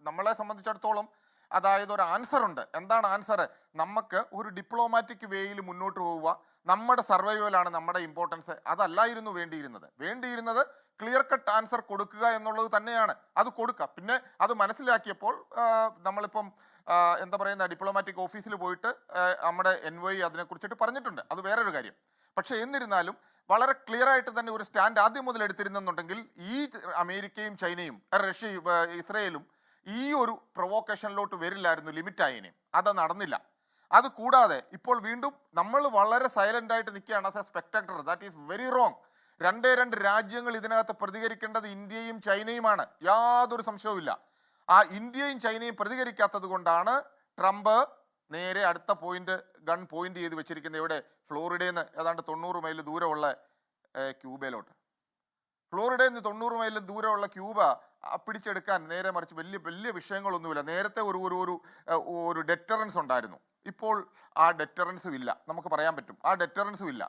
നമ്മളെ സംബന്ധിച്ചിടത്തോളം അതായത് ഒരു ആൻസർ ഉണ്ട്. എന്താണ് ആൻസർ? നമുക്ക് ഒരു ഡിപ്ലോമാറ്റിക് വേയിൽ മുന്നോട്ട് പോവുക, നമ്മുടെ സർവൈവലാണ് നമ്മുടെ ഇമ്പോർട്ടൻസ്. അതല്ലായിരുന്നു വേണ്ടിയിരുന്നത് ക്ലിയർ കട്ട് ആൻസർ കൊടുക്കുക എന്നുള്ളത് തന്നെയാണ്. അത് കൊടുക്കുക. പിന്നെ അത് മനസ്സിലാക്കിയപ്പോൾ നമ്മളിപ്പം എന്താ പറയുന്ന ഡിപ്ലോമാറ്റിക് ഓഫീസിൽ പോയിട്ട് നമ്മുടെ NY അതിനെക്കുറിച്ചിട്ട് പറഞ്ഞിട്ടുണ്ട്. അത് വേറൊരു കാര്യം. പക്ഷെ എന്നിരുന്നാലും വളരെ ക്ലിയർ ആയിട്ട് തന്നെ ഒരു സ്റ്റാൻഡ് ആദ്യം മുതൽ എടുത്തിരുന്നെന്നുണ്ടെങ്കിൽ ഈ അമേരിക്കയും ചൈനയും റഷ്യയും ഇസ്രയേലും ഈ ഒരു പ്രൊവോക്കേഷനിലോട്ട് വരില്ലായിരുന്നു, ലിമിറ്റായേനെയും. അത് നടന്നില്ല. അത് കൂടാതെ ഇപ്പോൾ വീണ്ടും നമ്മൾ വളരെ സൈലന്റ് ആയിട്ട് നിൽക്കുകയാണ് as a spectator. That is very wrong. രണ്ട് രാജ്യങ്ങൾ ഇതിനകത്ത് പ്രതികരിക്കേണ്ടത് ഇന്ത്യയും ചൈനയുമാണ്, യാതൊരു സംശയവുമില്ല. ആ ഇന്ത്യയും ചൈനയും പ്രതികരിക്കാത്തത് കൊണ്ടാണ് ട്രംപ് നേരെ അടുത്ത ഗൺ പോയിന്റ് ചെയ്ത് വെച്ചിരിക്കുന്നത്. ഇവിടെ ഫ്ലോറിഡയിൽ നിന്ന് ഏതാണ്ട് 90 മൈൽ ദൂരമുള്ള ക്യൂബയിലോട്ട്. ഫ്ലോറിഡയിൽ നിന്ന് 90 മൈൽ ദൂരമുള്ള ക്യൂബ പിടിച്ചെടുക്കാൻ നേരെ മറിച്ച് വലിയ വിഷയങ്ങളൊന്നുമില്ല. നേരത്തെ ഒരു ഡെറ്ററൻസ് ഉണ്ടായിരുന്നു. ഇപ്പോൾ ആ ഡെറ്ററൻസും ഇല്ല, നമുക്ക് പറയാൻ പറ്റും. ആ ഡെറ്ററൻസും ഇല്ല.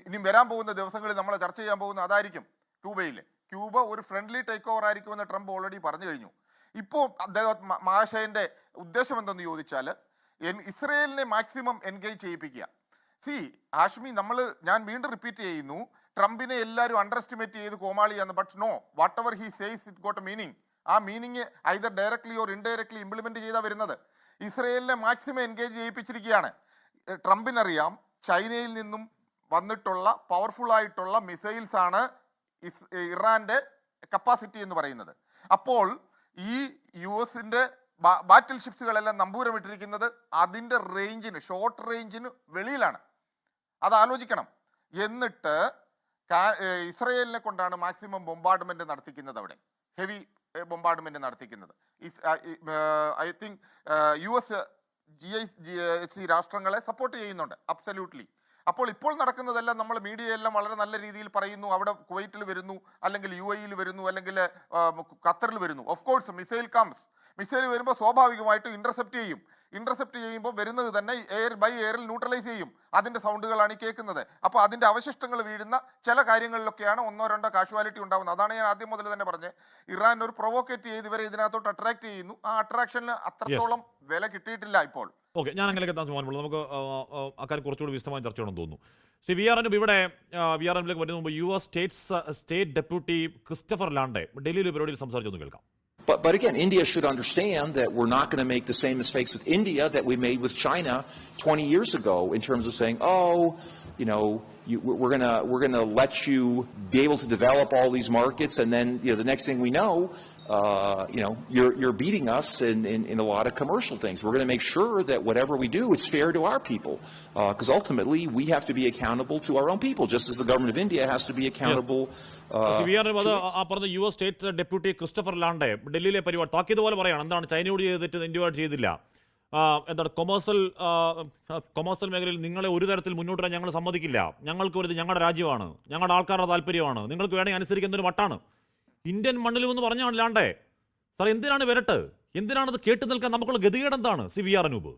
ഇനി വരാൻ പോകുന്ന ദിവസങ്ങളിൽ നമ്മൾ ചർച്ച ചെയ്യാൻ പോകുന്ന അതായിരിക്കും. ക്യൂബ ഒരു ഫ്രണ്ട്ലി ടേക്ക് ഓവർ ആയിരിക്കുമെന്ന് ട്രംപ് ഓൾറെഡി പറഞ്ഞു കഴിഞ്ഞു. ഇപ്പോൾ മഹാശയന്റെ ഉദ്ദേശം എന്തെന്ന് ചോദിച്ചാൽ ഇസ്രയേലിനെ മാക്സിമം എൻഗേജ് ചെയ്യിപ്പിക്കുക. ഹാഷ്മി, ഞാൻ വീണ്ടും റിപ്പീറ്റ് ചെയ്യുന്നു, ട്രംപിനെ എല്ലാവരും അണ്ടർ എസ്റ്റിമേറ്റ് ചെയ്ത് കോമാളിയാന്ന്. But no, whatever he says it got a meaning. ആ meaning either directly or indirectly implement ചെയ്താൽ വരുന്നത്. ഇസ്രയേലിനെ മാക്സിമം എൻഗേജ് ചെയ്യിപ്പിച്ചിരിക്കുകയാണ്. ട്രംപിനറിയാം ചൈനയിൽ നിന്നും വന്നിട്ടുള്ള പവർഫുൾ ആയിട്ടുള്ള മിസൈൽസ് ആണ് ഇറാന്റെ കപ്പാസിറ്റി എന്ന് പറയുന്നത്. അപ്പോൾ ഈ US-ന്റെ ബാറ്റിൽ ഷിപ്സുകളെല്ലാം നമ്പൂരമിട്ടിരിക്കുന്നത് അതിൻ്റെ റേഞ്ചിന്, ഷോർട്ട് റേഞ്ചിന് വെളിയിലാണ്. അത് ആലോചിക്കണം. എന്നിട്ട് ഇസ്രയേലിനെ കൊണ്ടാണ് മാക്സിമം ബൊംബാർഡ്മെന്റ് നടത്തിക്കുന്നത്, അവിടെ ഹെവി ബൊംബാർഡ്മെന്റ് നടത്തിക്കുന്നത്. ഐ തിങ്ക് US GCC രാഷ്ട്രങ്ങളെ സപ്പോർട്ട് ചെയ്യുന്നുണ്ട്, അബ്സല്യൂട്ട്ലി. അപ്പോൾ ഇപ്പോൾ നടക്കുന്നതെല്ലാം നമ്മൾ മീഡിയയെല്ലാം വളരെ നല്ല രീതിയിൽ പറയുന്നു. അവിടെ കുവൈറ്റിൽ വരുന്നു, അല്ലെങ്കിൽ UAE-യിൽ വരുന്നു, അല്ലെങ്കിൽ ഖത്തറിൽ വരുന്നു. ഓഫ് കോഴ്സ് മിസൈൽ വരുമ്പോൾ സ്വാഭാവികമായിട്ടും ഇന്റർസെപ്റ്റ് ചെയ്യുമ്പോൾ വരുന്നത് തന്നെ എയറിൽ ന്യൂട്രലൈസ് ചെയ്യും. അതിൻ്റെ സൗണ്ടുകളാണ് ഈ കേൾക്കുന്നത്. അപ്പോൾ അതിൻ്റെ അവശിഷ്ടങ്ങൾ വീഴുന്ന ചില കാര്യങ്ങളിലൊക്കെയാണ് 1-2 കാഷ്വാലിറ്റി ഉണ്ടാകുന്നത്. അതാണ് ഞാൻ ആദ്യം മുതൽ തന്നെ പറഞ്ഞത്. ഇറാൻ ഒരു പ്രൊവോക്കേറ്റ് ചെയ്ത് ഇവരെ ഇതിനകത്തോട്ട് അട്രാക്ട് ചെയ്യുന്നു. ആ അട്രാക്ഷന് അത്രത്തോളം വില കിട്ടിയിട്ടില്ല ഇപ്പോൾ. ഓക്കെ, ഞാൻ അങ്ങനെ എത്താൻ പോകുമ്പോൾ നമുക്ക് അക്കാര്യം കുറച്ചുകൂടി വിശദമായി ചർച്ച ചെയ്യണമെന്ന് തോന്നുന്നു. ശ്രീ VR ഇവിടെ VR-ലേക്ക് വരുന്ന മുമ്പ് US state deputy Christopher Landa ഡൽഹിയിലെ പരിപാടിയിൽ സംസാരിച്ചൊന്ന് കേൾക്കാം. But again, India should understand that we're not going to make the same mistakes with India that we made with China 20 years ago in terms of saying, we're going to let you be able to develop all these markets, and then the next thing we know, you're beating us in a lot of commercial things. We're going to make sure that whatever we do, it's fair to our people, because ultimately we have to be accountable to our own people, just as the government of India has to be accountable. പറഞ്ഞ US state deputy Christopher Landa ഡൽഹിയിലെ പരിപാടി താക്കീത് പോലെ പറയാണ്. എന്താണ് ചൈനയോട് ചെയ്തിട്ട് ഇന്ത്യയോട് ചെയ്തില്ല, എന്താണ് കൊമേഴ്സ്യൽ മേഖലയിൽ നിങ്ങളെ ഒരു തരത്തിൽ മുന്നോട്ട് വരാൻ ഞങ്ങൾ സമ്മതിക്കില്ല, ഞങ്ങൾക്ക് ഒരു ഞങ്ങളുടെ രാജ്യമാണ്, ഞങ്ങളുടെ ആൾക്കാരുടെ താല്പര്യമാണ്, നിങ്ങൾക്ക് വേണമെങ്കിൽ അനുസരിക്കുന്നൊരു മട്ടാണ് ഇന്ത്യൻ മണ്ണിലും എന്ന് പറഞ്ഞാണ് ലാൻഡെ. സാർ എന്തിനാണ് വരട്ട്, എന്തിനാണത് കേട്ടു നിൽക്കാൻ നമുക്കുള്ള ഗതികേട് എന്താണ്? VR അനൂപ്.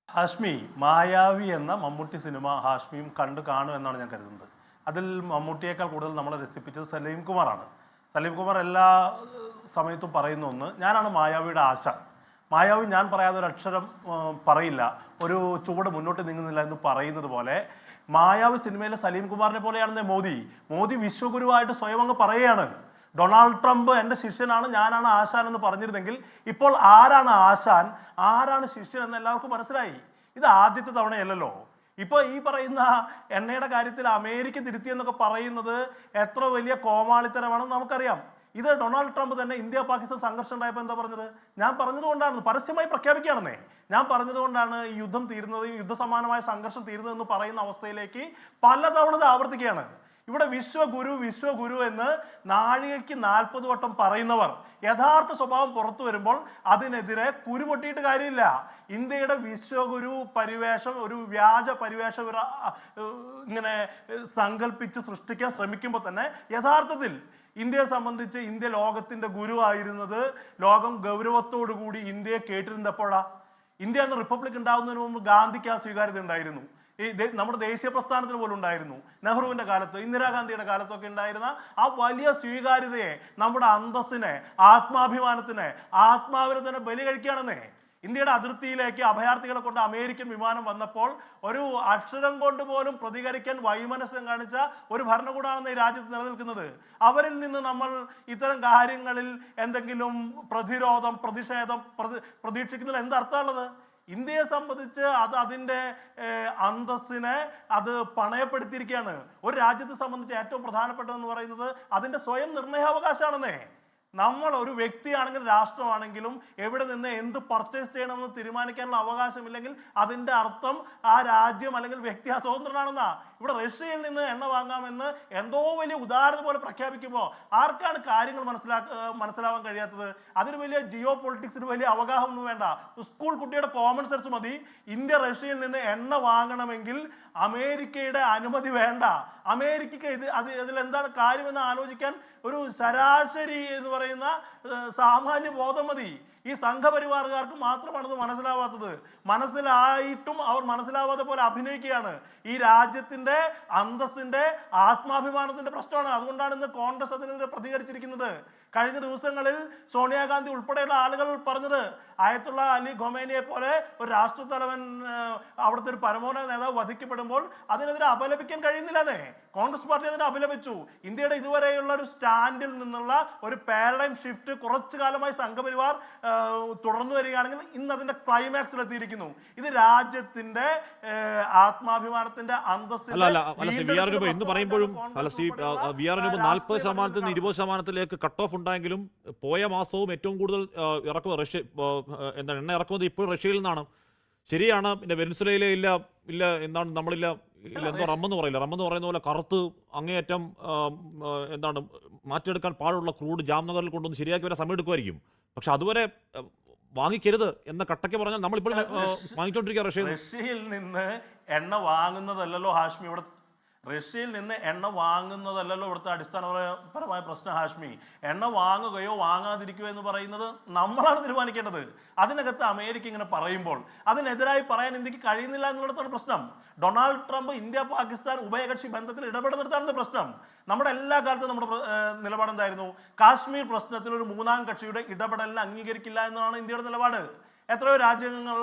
ഹാഷ്മി, മായാവി എന്ന മമ്മൂട്ടി സിനിമ ഹാഷ്മിയും കാണും എന്നാണ് ഞാൻ കരുതുന്നത്. അതിൽ മമ്മൂട്ടിയേക്കാൾ കൂടുതൽ നമ്മളെ രസിപ്പിച്ചത് സലീം കുമാറാണ്. സലീം കുമാർ എല്ലാ സമയത്തും പറയുന്ന ഒന്ന്, ഞാനാണ് മായാവിയുടെ ആശ. മായാവി ഞാൻ പറയാതെ ഒരു അക്ഷരം പറയില്ല, ഒരു ചുവട് മുന്നോട്ട് നീങ്ങുന്നില്ല എന്ന് പറയുന്നത് പോലെ മായാവി സിനിമയിലെ സലീം കുമാറിനെ പോലെയാണെന്നേ മോദി വിശ്വഗുരുവായിട്ട് സ്വയം അങ്ങ് പറയുകയാണ്. ഡൊണാൾഡ് ട്രംപ് എൻ്റെ ശിഷ്യനാണ്, ഞാനാണ് ആശാൻ എന്ന് പറഞ്ഞിരുന്നെങ്കിൽ ഇപ്പോൾ ആരാണ് ആശാൻ, ആരാണ് ശിഷ്യൻ എന്ന് എല്ലാവർക്കും മനസ്സിലായി. ഇത് ആദ്യത്തെ തവണയല്ലല്ലോ. ഇപ്പോൾ ഈ പറയുന്ന എണ്ണയുടെ കാര്യത്തിൽ അമേരിക്ക തിരുത്തിയെന്നൊക്കെ പറയുന്നത് എത്ര വലിയ കോമാളിത്തരമാണെന്ന് നമുക്കറിയാം. ഇത് ഡൊണാൾഡ് ട്രംപ് തന്നെ ഇന്ത്യ പാകിസ്ഥാൻ സംഘർഷം ഉണ്ടായപ്പോൾ എന്താ പറഞ്ഞത്? ഞാൻ പറഞ്ഞതുകൊണ്ടാണ്, പരസ്യമായി പ്രഖ്യാപിക്കുകയാണെന്നേ, ഞാൻ പറഞ്ഞതുകൊണ്ടാണ് ഈ യുദ്ധം തീരുന്നത്, യുദ്ധസമാനമായ സംഘർഷം തീരുന്നതെന്ന് പറയുന്ന അവസ്ഥയിലേക്ക് പലതവണ ആവർത്തിക്കുകയാണ്. ഇവിടെ വിശ്വഗുരു എന്ന് നാഴികയ്ക്ക് 40 വട്ടം പറയുന്നവർ യഥാർത്ഥ സ്വഭാവം പുറത്തു വരുമ്പോൾ അതിനെതിരെ കുരുപൊട്ടിയിട്ട് കാര്യമില്ല. ഇന്ത്യയുടെ വിശ്വഗുരു പരിവേഷം ഒരു വ്യാജ പരിവേഷം ഇങ്ങനെ സങ്കല്പിച്ച് സൃഷ്ടിക്കാൻ ശ്രമിക്കുമ്പോൾ തന്നെ യഥാർത്ഥത്തിൽ ഇന്ത്യയെ സംബന്ധിച്ച് ഇന്ത്യ ലോകത്തിന്റെ ഗുരു ആയിരുന്നത്, ലോകം ഗൗരവത്തോടു കൂടി ഇന്ത്യയെ കേട്ടിരുന്നപ്പോഴാ. ഇന്ത്യ എന്ന റിപ്പബ്ലിക് ഉണ്ടാകുന്നതിന് മുമ്പ് ഗാന്ധിക്ക് ആ സ്വീകാര്യത ഉണ്ടായിരുന്നു. നമ്മുടെ ദേശീയ പ്രസ്ഥാനത്തിന് പോലും ഉണ്ടായിരുന്നു. നെഹ്റുവിന്റെ കാലത്ത്, ഇന്ദിരാഗാന്ധിയുടെ കാലത്തൊക്കെ ഉണ്ടായിരുന്ന ആ വലിയ സ്വീകാര്യതയെ, നമ്മുടെ അന്തസ്സിനെ, ആത്മാഭിമാനത്തിനെ, ആത്മാവിനെ തന്നെ ബലി കഴിക്കുകയാണെന്നേ. ഇന്ത്യയുടെ അതിർത്തിയിലേക്ക് അഭയാർത്ഥികളെ കൊണ്ട് അമേരിക്കൻ വിമാനം വന്നപ്പോൾ ഒരു അക്ഷരം കൊണ്ട് പോലും പ്രതികരിക്കാൻ വൈമനസ്യം കാണിച്ച ഒരു ഭരണകൂടമാണെന്ന് ഈ രാജ്യത്ത് നിലനിൽക്കുന്നത്. അവരിൽ നിന്ന് നമ്മൾ ഇത്തരം കാര്യങ്ങളിൽ എന്തെങ്കിലും പ്രതിരോധം, പ്രതിഷേധം പ്രതീക്ഷിക്കുന്നതിൽ എന്തർത്ഥമുള്ളത്? ഇന്ത്യയെ സംബന്ധിച്ച് അതിൻ്റെ അന്തസ്സിനെ അത് പണയപ്പെടുത്തിയിരിക്കുകയാണ്. ഒരു രാജ്യത്തെ സംബന്ധിച്ച് ഏറ്റവും പ്രധാനപ്പെട്ടതെന്ന് പറയുന്നത് അതിൻ്റെ സ്വയം നിർണയാവകാശമാണെന്നേ. നമ്മൾ ഒരു വ്യക്തിയാണെങ്കിലും രാഷ്ട്രമാണെങ്കിലും എവിടെ നിന്ന് എന്ത് പർച്ചേസ് ചെയ്യണമെന്ന് തീരുമാനിക്കാനുള്ള അവകാശമില്ലെങ്കിൽ അതിൻ്റെ അർത്ഥം ആ രാജ്യം അല്ലെങ്കിൽ വ്യക്തി അസ്വതന്ത്രനാണെന്നാ. ഇവിടെ റഷ്യയിൽ നിന്ന് എണ്ണ വാങ്ങാമെന്ന് എന്തോ വലിയ ഉദാഹരണം പോലെ പ്രഖ്യാപിക്കുമ്പോൾ ആർക്കാണ് കാര്യങ്ങൾ മനസ്സിലാവാൻ കഴിയാത്തത്? അതിന് വലിയ ജിയോ പൊളിറ്റിക്സിന് വലിയ അവഗാഹമൊന്നും വേണ്ട. സ്കൂൾ കുട്ടിയുടെ കോമൺ സെൻസ് മതി. ഇന്ത്യ റഷ്യയിൽ നിന്ന് എണ്ണ വാങ്ങണമെങ്കിൽ അമേരിക്കയുടെ അനുമതി വേണ്ട. അമേരിക്കയ്ക്ക് ഇതിലെന്താണ് കാര്യമെന്ന് ആലോചിക്കാൻ ഒരു ശരാശരി എന്ന് പറയുന്ന സാമാന്യ ബോധം മതി. ഈ സംഘപരിവാറുകാർക്ക് മാത്രമാണ് ഇത് മനസ്സിലാവാത്തത്. മനസ്സിലായിട്ടും അവർ മനസ്സിലാവാതെ പോലെ അഭിനയിക്കുകയാണ്. ഈ രാജ്യത്തിന്റെ അന്തസ്സിന്റെ ആത്മാഭിമാനത്തിന്റെ പ്രശ്നമാണ്. അതുകൊണ്ടാണ് ഇന്ന് കോൺഗ്രസ് അതിനെതിരെ പ്രതികരിച്ചിരിക്കുന്നത്. കഴിഞ്ഞ ദിവസങ്ങളിൽ സോണിയാഗാന്ധി ഉൾപ്പെടെയുള്ള ആളുകൾ പറഞ്ഞത് ആയത്തുള്ള അലി ഖൊമേനിയെ പോലെ ഒരു രാഷ്ട്രത്തലവൻ, അവിടുത്തെ ഒരു പരമോന്നത നേതാവ് വധിക്കപ്പെടുമ്പോൾ അതിനെതിരെ അപലപിക്കാൻ കഴിയുന്നില്ലെന്നേ. കോൺഗ്രസ് പാർട്ടി അതിനെ അപലപിച്ചു. ഇന്ത്യയുടെ ഇതുവരെയുള്ള ഒരു സ്റ്റാൻഡിൽ നിന്നുള്ള ഒരു പാരഡൈം ഷിഫ്റ്റ് കുറച്ചു കാലമായി സംഘപരിവാർ തുടർന്നു വരികയാണെങ്കിൽ ഇന്ന് അതിന്റെ ക്ലൈമാക്സിൽ എത്തിയിരിക്കുന്നു. ഇത് രാജ്യത്തിന്റെ ആത്മാഭിമാനത്തിന്റെ അന്തസ്സിൽ എന്ന് പറയുമ്പോഴും 40% നിന്ന് 20%ലേക്ക് കട്ട് ഓഫ് ഉണ്ടായെങ്കിലും പോയ മാസവും ഏറ്റവും കൂടുതൽ എണ്ണ ഇറക്കുമതി ഇപ്പോൾ റഷ്യയിൽ നിന്നാണ്. ശരിയാണ്. പിന്നെ വെനിസുലയിലെ ഇല്ല എന്താണ് നമ്മളില്ല എന്തോ റമ്മെന്ന് പറയില്ല, റമ്മെന്ന് പറയുന്ന പോലെ കറുത്ത് അങ്ങേയറ്റം എന്താണ് മാറ്റിയെടുക്കാൻ പാടുള്ള ക്രൂഡ് ജാംനഗറിൽ കൊണ്ടുവന്ന് ശരിയാക്കി വരാൻ സമയം എടുക്കുമായിരിക്കും. പക്ഷെ അതുവരെ വാങ്ങിക്കരുത് എന്ന കട്ടയ്ക്ക് പറഞ്ഞാൽ നമ്മളിപ്പോൾ വാങ്ങിച്ചോണ്ടിരിക്കുക. റഷ്യയിൽ നിന്ന് എണ്ണ വാങ്ങുന്നതല്ലല്ലോ ഹാഷ്മി, ഇവിടെ റഷ്യയിൽ നിന്ന് എണ്ണ വാങ്ങുന്നതല്ലല്ലോ ഇവിടുത്തെ അടിസ്ഥാനപരമായ പ്രശ്നം ഹാഷ്മി. എണ്ണ വാങ്ങുകയോ വാങ്ങാതിരിക്കുകയോ എന്ന് പറയുന്നത് നമ്മളാണ് തീരുമാനിക്കേണ്ടത്. അതിനകത്ത് അമേരിക്ക ഇങ്ങനെ പറയുമ്പോൾ അതിനെതിരായി പറയാൻ ഇന്ത്യക്ക് കഴിയുന്നില്ല എന്നുള്ളതാണ് പ്രശ്നം. ഡൊണാൾഡ് ട്രംപ് ഇന്ത്യ പാകിസ്ഥാൻ ഉഭയകക്ഷി ബന്ധത്തിൽ ഇടപെടുന്നിടത്താണ് പ്രശ്നം. നമ്മുടെ എല്ലാ കാലത്തും നമ്മുടെ നിലപാട് എന്തായിരുന്നു? കാശ്മീർ പ്രശ്നത്തിൽ ഒരു മൂന്നാം കക്ഷിയുടെ ഇടപെടലിനെ അംഗീകരിക്കില്ല എന്നതാണ് ഇന്ത്യയുടെ നിലപാട്. എത്രയോ രാജ്യങ്ങൾ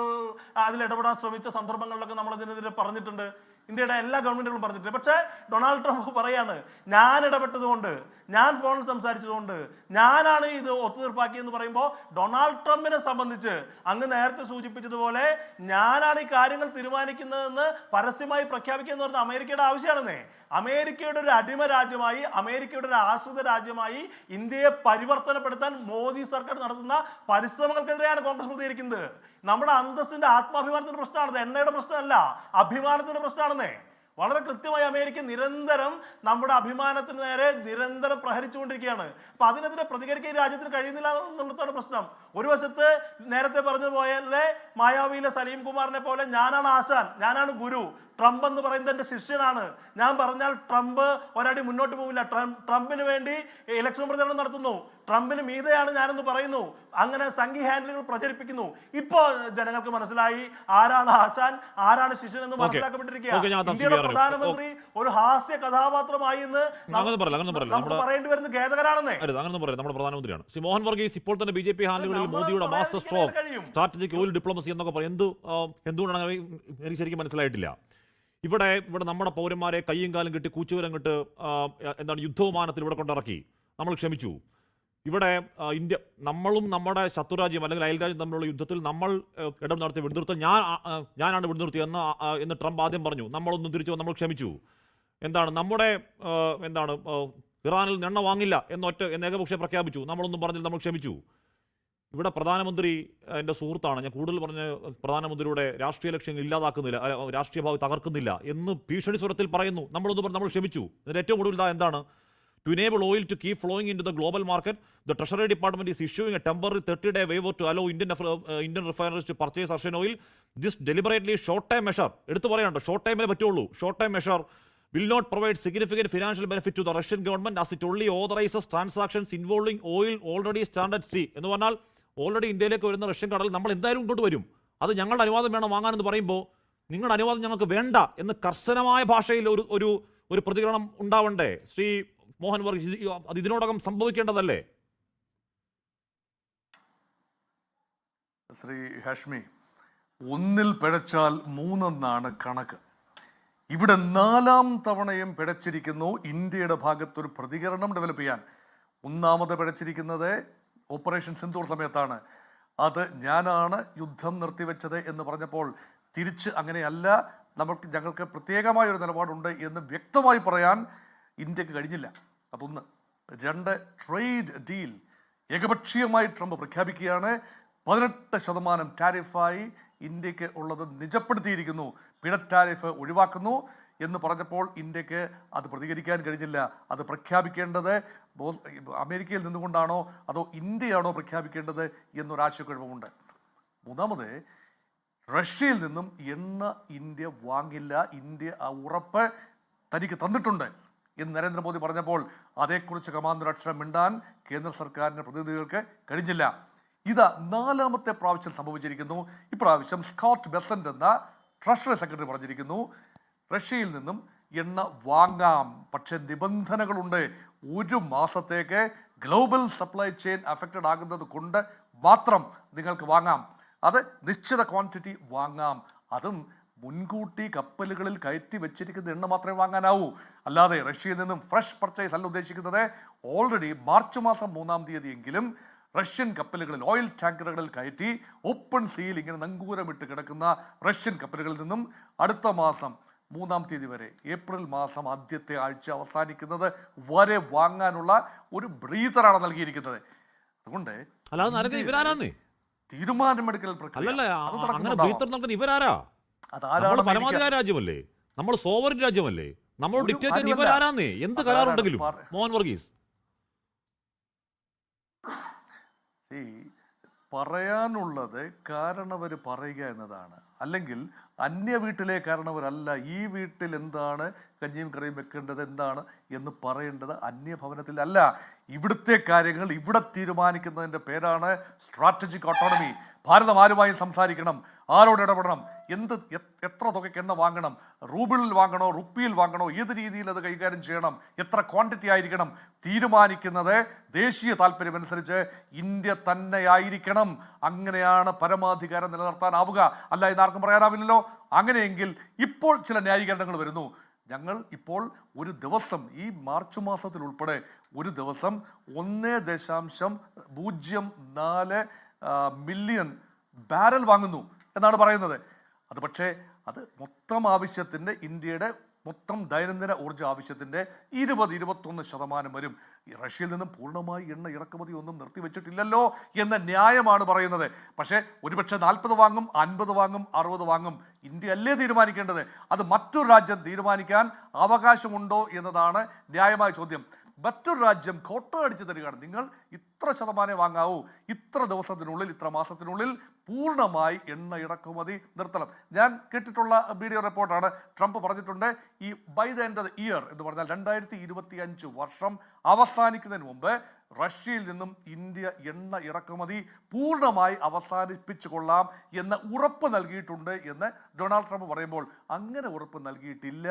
അതിൽ ഇടപെടാൻ ശ്രമിച്ച സന്ദർഭങ്ങളിലൊക്കെ നമ്മൾ അതിനെതിരെ പറഞ്ഞിട്ടുണ്ട്. ഇന്ത്യയുടെ എല്ലാ ഗവൺമെന്റുകളും പറഞ്ഞിട്ടുണ്ട്. പക്ഷേ ഡൊണാൾഡ് ട്രംപ് പറയാണ്, ഞാൻ ഇടപെട്ടതുകൊണ്ട്, ഞാൻ ഫോണിൽ സംസാരിച്ചതുകൊണ്ട്, ഞാനാണ് ഇത് ഒത്തുതീർപ്പാക്കിയെന്ന് പറയുമ്പോൾ ഡൊണാൾഡ് ട്രംപിനെ സംബന്ധിച്ച് അങ്ങ് നേരത്തെ സൂചിപ്പിച്ചതുപോലെ ഞാനാണ് ഈ കാര്യങ്ങൾ തീരുമാനിക്കുന്നതെന്ന് പരസ്യമായി പ്രഖ്യാപിക്കുക എന്ന് പറഞ്ഞാൽ അമേരിക്കയുടെ ആവശ്യമാണെന്നേ. അമേരിക്കയുടെ ഒരു അടിമ രാജ്യമായി, അമേരിക്കയുടെ ഒരു ആശ്രിത രാജ്യമായി ഇന്ത്യയെ പരിവർത്തനപ്പെടുത്താൻ മോദി സർക്കാർ നടത്തുന്ന പരിശ്രമങ്ങൾക്കെതിരെയാണ് കോൺഗ്രസ് പ്രതികരിക്കുന്നത്. നമ്മുടെ അന്തസ്സിന്റെ ആത്മാഭിമാനത്തിന്റെ പ്രശ്നമാണത്, എണ്ണയുടെ പ്രശ്നമല്ല, അഭിമാനത്തിന്റെ പ്രശ്നമാണെന്നേ. വളരെ കൃത്യമായി അമേരിക്ക നിരന്തരം നമ്മുടെ അഭിമാനത്തിന് നേരെ നിരന്തരം പ്രഹരിച്ചുകൊണ്ടിരിക്കുകയാണ്. അപ്പൊ അതിനെതിരെ പ്രതികരിക്കാൻ ഈ രാജ്യത്തിന് കഴിയുന്നില്ല എന്നുള്ളതാണ് പ്രശ്നം. ഒരു വശത്ത് നേരത്തെ പറഞ്ഞു പോയല്ലേ മായാവിയിലെ സലീം കുമാറിനെ പോലെ ഞാനാണ് ആശാൻ, ഞാനാണ് ഗുരു, ട്രംപ് എന്ന് പറയുന്നത് എൻ്റെ ശിഷ്യനാണ്, ഞാൻ പറഞ്ഞാൽ ട്രംപ് ഒരടി മുന്നോട്ട് പോകില്ല, ട്രംപിന് വേണ്ടി ഇലക്ഷൻ പ്രചരണം നടത്തുന്നു, ട്രംപിന് മീതെയാണ് ഞാനെന്ന് പറയുന്നു, അങ്ങനെ സംഘി ഹാൻഡിലുകൾ പ്രചരിപ്പിക്കുന്നു. ഇപ്പോ ജനങ്ങൾക്ക് മനസ്സിലായി ആരാണ് ആശാൻ, ആരാണ് ശിഷ്യൻ എന്ന് മനസ്സിലാക്കപ്പെട്ടിരിക്കുക. ഇന്ത്യയുടെ പ്രധാനമന്ത്രി ഒരു ഹാസ്യ കഥാപാത്രമായി എന്ന് പറയേണ്ടി വരുന്ന ഖേദകരാണെന്നേ. നമ്മുടെ പ്രധാനമന്ത്രിയാണ് ശ്രീ മോഹൻ വർഗീസ്. ഇപ്പോൾ തന്നെ BJP ഹാൻഡിലുകളിൽ മോദിയുടെ master stroke, strategic oil diplomacy എന്നൊക്കെ പറയും. എന്തുകൊണ്ടാണ് എനിക്ക് ശരിക്കും മനസ്സിലായിട്ടില്ല. ഇവിടെ നമ്മുടെ പൗരന്മാരെ കയ്യും കാലും കെട്ടി കൂച്ചുവരം കെട്ട് എന്താണ് യുദ്ധവിമാനത്തിൽ ഇവിടെ കൊണ്ടിറക്കി നമ്മൾ ക്ഷമിച്ചു. ഇവിടെ ഇന്ത്യ, നമ്മളും നമ്മുടെ ശത്രുരാജ്യം അല്ലെങ്കിൽ അയൽരാജ്യം തമ്മിലുള്ള യുദ്ധത്തിൽ നമ്മൾ ഇടം നടത്തിയ വെടിനിർത്തൽ ഞാനാണ് വെടിനിർത്തിയത് എന്ന് ട്രംപ് ആദ്യം പറഞ്ഞു. നമ്മളൊന്നും തിരിച്ചു, നമ്മൾ ക്ഷമിച്ചു. നമ്മുടെ ഇറാനിൽ എണ്ണ വാങ്ങില്ല എന്ന് ഏകപക്ഷീയം പ്രഖ്യാപിച്ചു. നമ്മളൊന്നും പറഞ്ഞില്ല, നമ്മൾ ക്ഷമിച്ചു. ഇവിടെ പ്രധാനമന്ത്രി എൻ്റെ സുഹൃത്താണ്. ഞാൻ കൂടുതൽ പറഞ്ഞ് പ്രധാനമന്ത്രിയുടെ രാഷ്ട്രീയ ലക്ഷ്യങ്ങൾ ഇല്ലാതാക്കുന്നില്ല, രാഷ്ട്രീയ ഭാവി തകർക്കുന്നില്ല എന്ന് ഭീഷണി സ്വരത്തിൽ പറയുന്നു. നമ്മളൊന്നും പറഞ്ഞ് നമ്മൾ ക്ഷമിച്ചു. ഇതിന് ഏറ്റവും കൂടുതൽ എന്താണ്? To enable oil to keep flowing into the global market, the Treasury Department is issuing a temporary 30-day waiver to allow Indian refineries to purchase Russian oil. This deliberately short-time measure, എടുത്തു പറയാനുണ്ടോ, short ടൈമിനെ പറ്റുള്ളൂ. Short-time measure will not provide significant financial benefit to the Russian government as it only authorizes transactions involving oil already stranded at sea. എന്ന് പറഞ്ഞാൽ already ഇന്ത്യയിലേക്ക് വരുന്ന Russian കടൽ നമ്മൾ എന്തായാലും ഇങ്ങോട്ട് വരും, അത് ഞങ്ങളുടെ അനുവാദം വേണം വാങ്ങാനെന്ന് പറയുമ്പോൾ നിങ്ങളുടെ അനുവാദം ഞങ്ങൾക്ക് വേണ്ട എന്ന് കർശനമായ ഭാഷയിൽ ഒരു പ്രതികരണം ഉണ്ടാവണ്ടേ ശ്രീ മോഹൻ വർഗീസ്? അത് ഇതിനോടകം സംഭവിക്കേണ്ടതല്ലേ? ശ്രീ ഹാഷ്മി, ഒന്നിൽ പിഴച്ചാൽ മൂന്നെന്നാണ് കണക്ക്. ഇവിടെ 4-ാം തവണയും പിഴച്ചിരിക്കുന്നു. ഇന്ത്യയുടെ ഭാഗത്തൊരു പ്രതികരണം ഡെവലപ്പ് ചെയ്യാൻ ഒന്നാമത് പിഴച്ചിരിക്കുന്നത് ഓപ്പറേഷൻ സിന്ദൂർ സമയത്താണ്. അത് ഞാനാണ് യുദ്ധം നിർത്തിവെച്ചത് എന്ന് പറഞ്ഞപ്പോൾ തിരിച്ച് അങ്ങനെയല്ല, ഞങ്ങൾക്ക് പ്രത്യേകമായ ഒരു നിലപാടുണ്ട് എന്ന് വ്യക്തമായി പറയാൻ ഇന്ത്യക്ക് കഴിഞ്ഞില്ല. അതൊന്ന്. 2, ട്രേഡ് ഡീൽ ഏകപക്ഷീയമായി ട്രംപ് പ്രഖ്യാപിക്കുകയാണ്. 18% ടാരിഫായി ഇന്ത്യക്ക് ഉള്ളത് നിജപ്പെടുത്തിയിരിക്കുന്നു. പിഴ ടാരിഫ് ഒഴിവാക്കുന്നു എന്ന് പറഞ്ഞപ്പോൾ ഇന്ത്യക്ക് അത് പ്രതികരിക്കാൻ കഴിഞ്ഞില്ല. അത് പ്രഖ്യാപിക്കേണ്ടത് അമേരിക്കയിൽ നിന്നുകൊണ്ടാണോ അതോ ഇന്ത്യയാണോ പ്രഖ്യാപിക്കേണ്ടത് എന്നൊരാശയക്കുഴപ്പമുണ്ട്. മൂന്നാമത്, റഷ്യയിൽ നിന്നും എണ്ണ ഇന്ത്യ വാങ്ങില്ല. ഇന്ത്യ ആ ഉറപ്പ് തനിക്ക് തന്നിട്ടുണ്ട് എന്ന് നരേന്ദ്രമോദി പറഞ്ഞപ്പോൾ അതേക്കുറിച്ച് കമാന്നൊരക്ഷരം മിണ്ടാൻ കേന്ദ്ര സർക്കാരിൻ്റെ പ്രതിനിധികൾക്ക് കഴിഞ്ഞില്ല. ഇത് 4-ാമത്തെ പ്രാവശ്യം സംഭവിച്ചിരിക്കുന്നു. ഇപ്രാവശ്യം സ്കോട്ട് ബെസന്റ് എന്ന ട്രഷറി സെക്രട്ടറി പറഞ്ഞിരിക്കുന്നു, റഷ്യയിൽ നിന്നും എണ്ണ വാങ്ങാം, പക്ഷേ നിബന്ധനകളുണ്ട്. 1 മാസത്തേക്ക് ഗ്ലോബൽ സപ്ലൈ ചെയിൻ അഫക്റ്റഡ് ആകുന്നത് കൊണ്ട് മാത്രം നിങ്ങൾക്ക് വാങ്ങാം. അത് നിശ്ചിത ക്വാണ്ടിറ്റി വാങ്ങാം. അതും മുൻകൂട്ടി കപ്പലുകളിൽ കയറ്റി വെച്ചിരിക്കുന്ന എണ്ണ മാത്രമേ വാങ്ങാനാവൂ. അല്ലാതെ റഷ്യയിൽ നിന്നും ഫ്രഷ് പർച്ചേസ് അല്ല ഉദ്ദേശിക്കുന്നത്. ഓൾറെഡി മാർച്ച് മാസം 3-ാം തീയതിയെങ്കിലും റഷ്യൻ കപ്പലുകളിൽ, ഓയിൽ ടാങ്കറുകളിൽ കയറ്റി ഓപ്പൺ സീയിൽ ഇങ്ങനെ നങ്കൂരമിട്ട് കിടക്കുന്ന റഷ്യൻ കപ്പലുകളിൽ നിന്നും അടുത്ത മാസം 3-ാം തീയതി വരെ, ഏപ്രിൽ മാസം ആദ്യത്തെ ആഴ്ച അവസാനിക്കുന്നത് വരെ വാങ്ങാനുള്ള ഒരു ബ്രീതറാണ് നൽകിയിരിക്കുന്നത്. അതുകൊണ്ട് തീരുമാനമെടുക്കൽ പരമാധികാര രാജ്യമല്ലേ, നമ്മൾ സോവറിൻ രാജ്യമല്ലേ, നമ്മൾ ഡിക്റ്റേറ്റർ ഇവരാരാന്നേ എന്ത് കരാറുണ്ടെങ്കിലും. മോഹൻ വർഗീസ്, പറയാനുള്ളത് കാരണവർ പറയുക എന്നതാണ്. അല്ലെങ്കിൽ അന്യ വീട്ടിലെ കാരണവരല്ല ഈ വീട്ടിൽ എന്താണ് കഞ്ഞിയും കറിയും വെക്കേണ്ടത് എന്താണ് എന്ന് പറയേണ്ടത് അന്യഭവനത്തിൽ അല്ല. ഇവിടുത്തെ കാര്യങ്ങൾ ഇവിടെ തീരുമാനിക്കുന്നതിൻ്റെ പേരാണ് സ്ട്രാറ്റജിക് ഓട്ടോണമി. ഭാരതം ആരുമായും സംസാരിക്കണം, ആരോട് ഇടപെടണം, എത്ര തുകയ്ക്ക് എണ്ണ വാങ്ങണം, റൂബിളിൽ വാങ്ങണോ റുപ്പിയിൽ വാങ്ങണോ, ഏത് രീതിയിൽ അത് കൈകാര്യം ചെയ്യണം, എത്ര ക്വാണ്ടിറ്റി ആയിരിക്കണം, തീരുമാനിക്കുന്നത് ദേശീയ താല്പര്യമനുസരിച്ച് ഇന്ത്യ തന്നെയായിരിക്കണം. അങ്ങനെയാണ് പരമാധികാരം നിലനിർത്താനാവുക. അല്ല ഇതാർക്കും പറയാനാവില്ലല്ലോ. അങ്ങനെയെങ്കിൽ ഇപ്പോൾ ചില ന്യായീകരണങ്ങൾ വരുന്നു. ഞങ്ങൾ ഇപ്പോൾ ഒരു ദിവസം ഈ മാർച്ച് മാസത്തിൽ ഉൾപ്പെടെ ഒരു ദിവസം 1.04 മില്യൺ ബാരൽ വാങ്ങുന്നു എന്നാണ് പറയുന്നത്. അത് പക്ഷേ അത് മൊത്തം ആവശ്യത്തിൻ്റെ, ഇന്ത്യയുടെ മൊത്തം ദൈനംദിന ഊർജ്ജ ആവശ്യത്തിൻ്റെ 20-21% വരും. റഷ്യയിൽ നിന്നും പൂർണ്ണമായി എണ്ണ ഇറക്കുമതി ഒന്നും നിർത്തിവെച്ചിട്ടില്ലല്ലോ എന്ന ന്യായമാണ് പറയുന്നത്. പക്ഷേ ഒരുപക്ഷെ 40 വാങ്ങും, 50 വാങ്ങും, 60 വാങ്ങും. ഇന്ത്യ അല്ലേ തീരുമാനിക്കേണ്ടത്? അത് മറ്റൊരു രാജ്യം തീരുമാനിക്കാൻ അവകാശമുണ്ടോ എന്നതാണ് ന്യായമായ ചോദ്യം. മറ്റൊരു രാജ്യം കോട്ട അടിച്ചു തരികയാണ്, നിങ്ങൾ ഇത്ര ശതമാനം വാങ്ങാവൂ, ഇത്ര ദിവസത്തിനുള്ളിൽ, ഇത്ര മാസത്തിനുള്ളിൽ പൂർണ്ണമായി എണ്ണ ഇറക്കുമതി നിർത്തണം. ഞാൻ കേട്ടിട്ടുള്ള വീഡിയോ റിപ്പോർട്ടാണ്. ട്രംപ് പറഞ്ഞിട്ടുണ്ട് ഈ by the end of the year എന്ന് പറഞ്ഞാൽ 2025 വർഷം അവസാനിക്കുന്നതിന് മുമ്പ് റഷ്യയിൽ നിന്നും ഇന്ത്യ എണ്ണ ഇറക്കുമതി പൂർണ്ണമായി അവസാനിപ്പിച്ചു കൊള്ളാം എന്ന ഉറപ്പ് നൽകിയിട്ടുണ്ട് എന്ന് ഡൊണാൾഡ് ട്രംപ് പറയുമ്പോൾ അങ്ങനെ ഉറപ്പ് നൽകിയിട്ടില്ല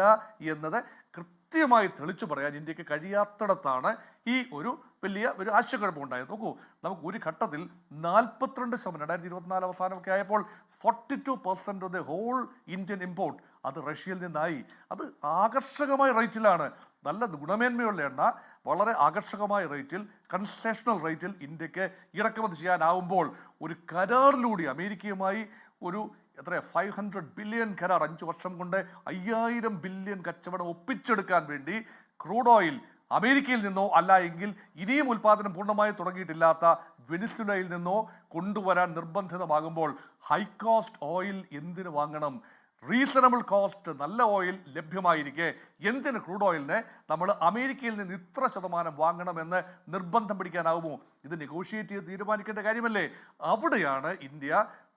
എന്നത് കൃത്യമായി തെളിച്ചു പറയാൻ ഇന്ത്യക്ക് കഴിയാത്തിടത്താണ് ഈ ഒരു വലിയ ആശയക്കുഴപ്പമുണ്ടായത്. നോക്കൂ, നമുക്ക് ഒരു ഘട്ടത്തിൽ 42% 2024 അവസാനമൊക്കെ ആയപ്പോൾ 42% of the whole Indian import അത് റഷ്യയിൽ നിന്നായി. അത് ആകർഷകമായ റേറ്റിലാണ്, നല്ല ഗുണമേന്മയുള്ള എണ്ണ വളരെ ആകർഷകമായ റേറ്റിൽ, കൺസെഷണൽ റേറ്റിൽ ഇന്ത്യക്ക് ഇറക്കുമതി ചെയ്യാനാവുമ്പോൾ ഒരു കരാറിലൂടെ അമേരിക്കയുമായി ഒരു 500 ബില്യൺ കരാർ 5 വർഷം കൊണ്ട് 5000 ബില്യൺ കച്ചവടം ഒപ്പിച്ചെടുക്കാൻ വേണ്ടി ക്രൂഡ് ഓയിൽ അമേരിക്കയിൽ നിന്നോ അല്ല എങ്കിൽ ഇനിയും ഉൽപ്പാദനം പൂർണ്ണമായി തുടങ്ങിയിട്ടില്ലാത്ത വെനിസ്വേലയിൽ നിന്നോ കൊണ്ടുവരാൻ നിർബന്ധിതമാകുമ്പോൾ ഹൈ കോസ്റ്റ് ഓയിൽ എന്തിനു വാങ്ങണം? റീസണബിൾ കോസ്റ്റ് നല്ല ഓയിൽ ലഭ്യമായിരിക്കെ എന്തിന് ക്രൂഡ് ഓയിലിനെ നമ്മൾ അമേരിക്കയിൽ നിന്ന് ഇത്ര ശതമാനം വാങ്ങണമെന്ന് നിർബന്ധം പിടിക്കാനാവുമോ? ഇത് നെഗോഷിയേറ്റ് ചെയ്ത് തീരുമാനിക്കേണ്ട കാര്യമല്ലേ? അവിടെയാണ് ഇന്ത്യ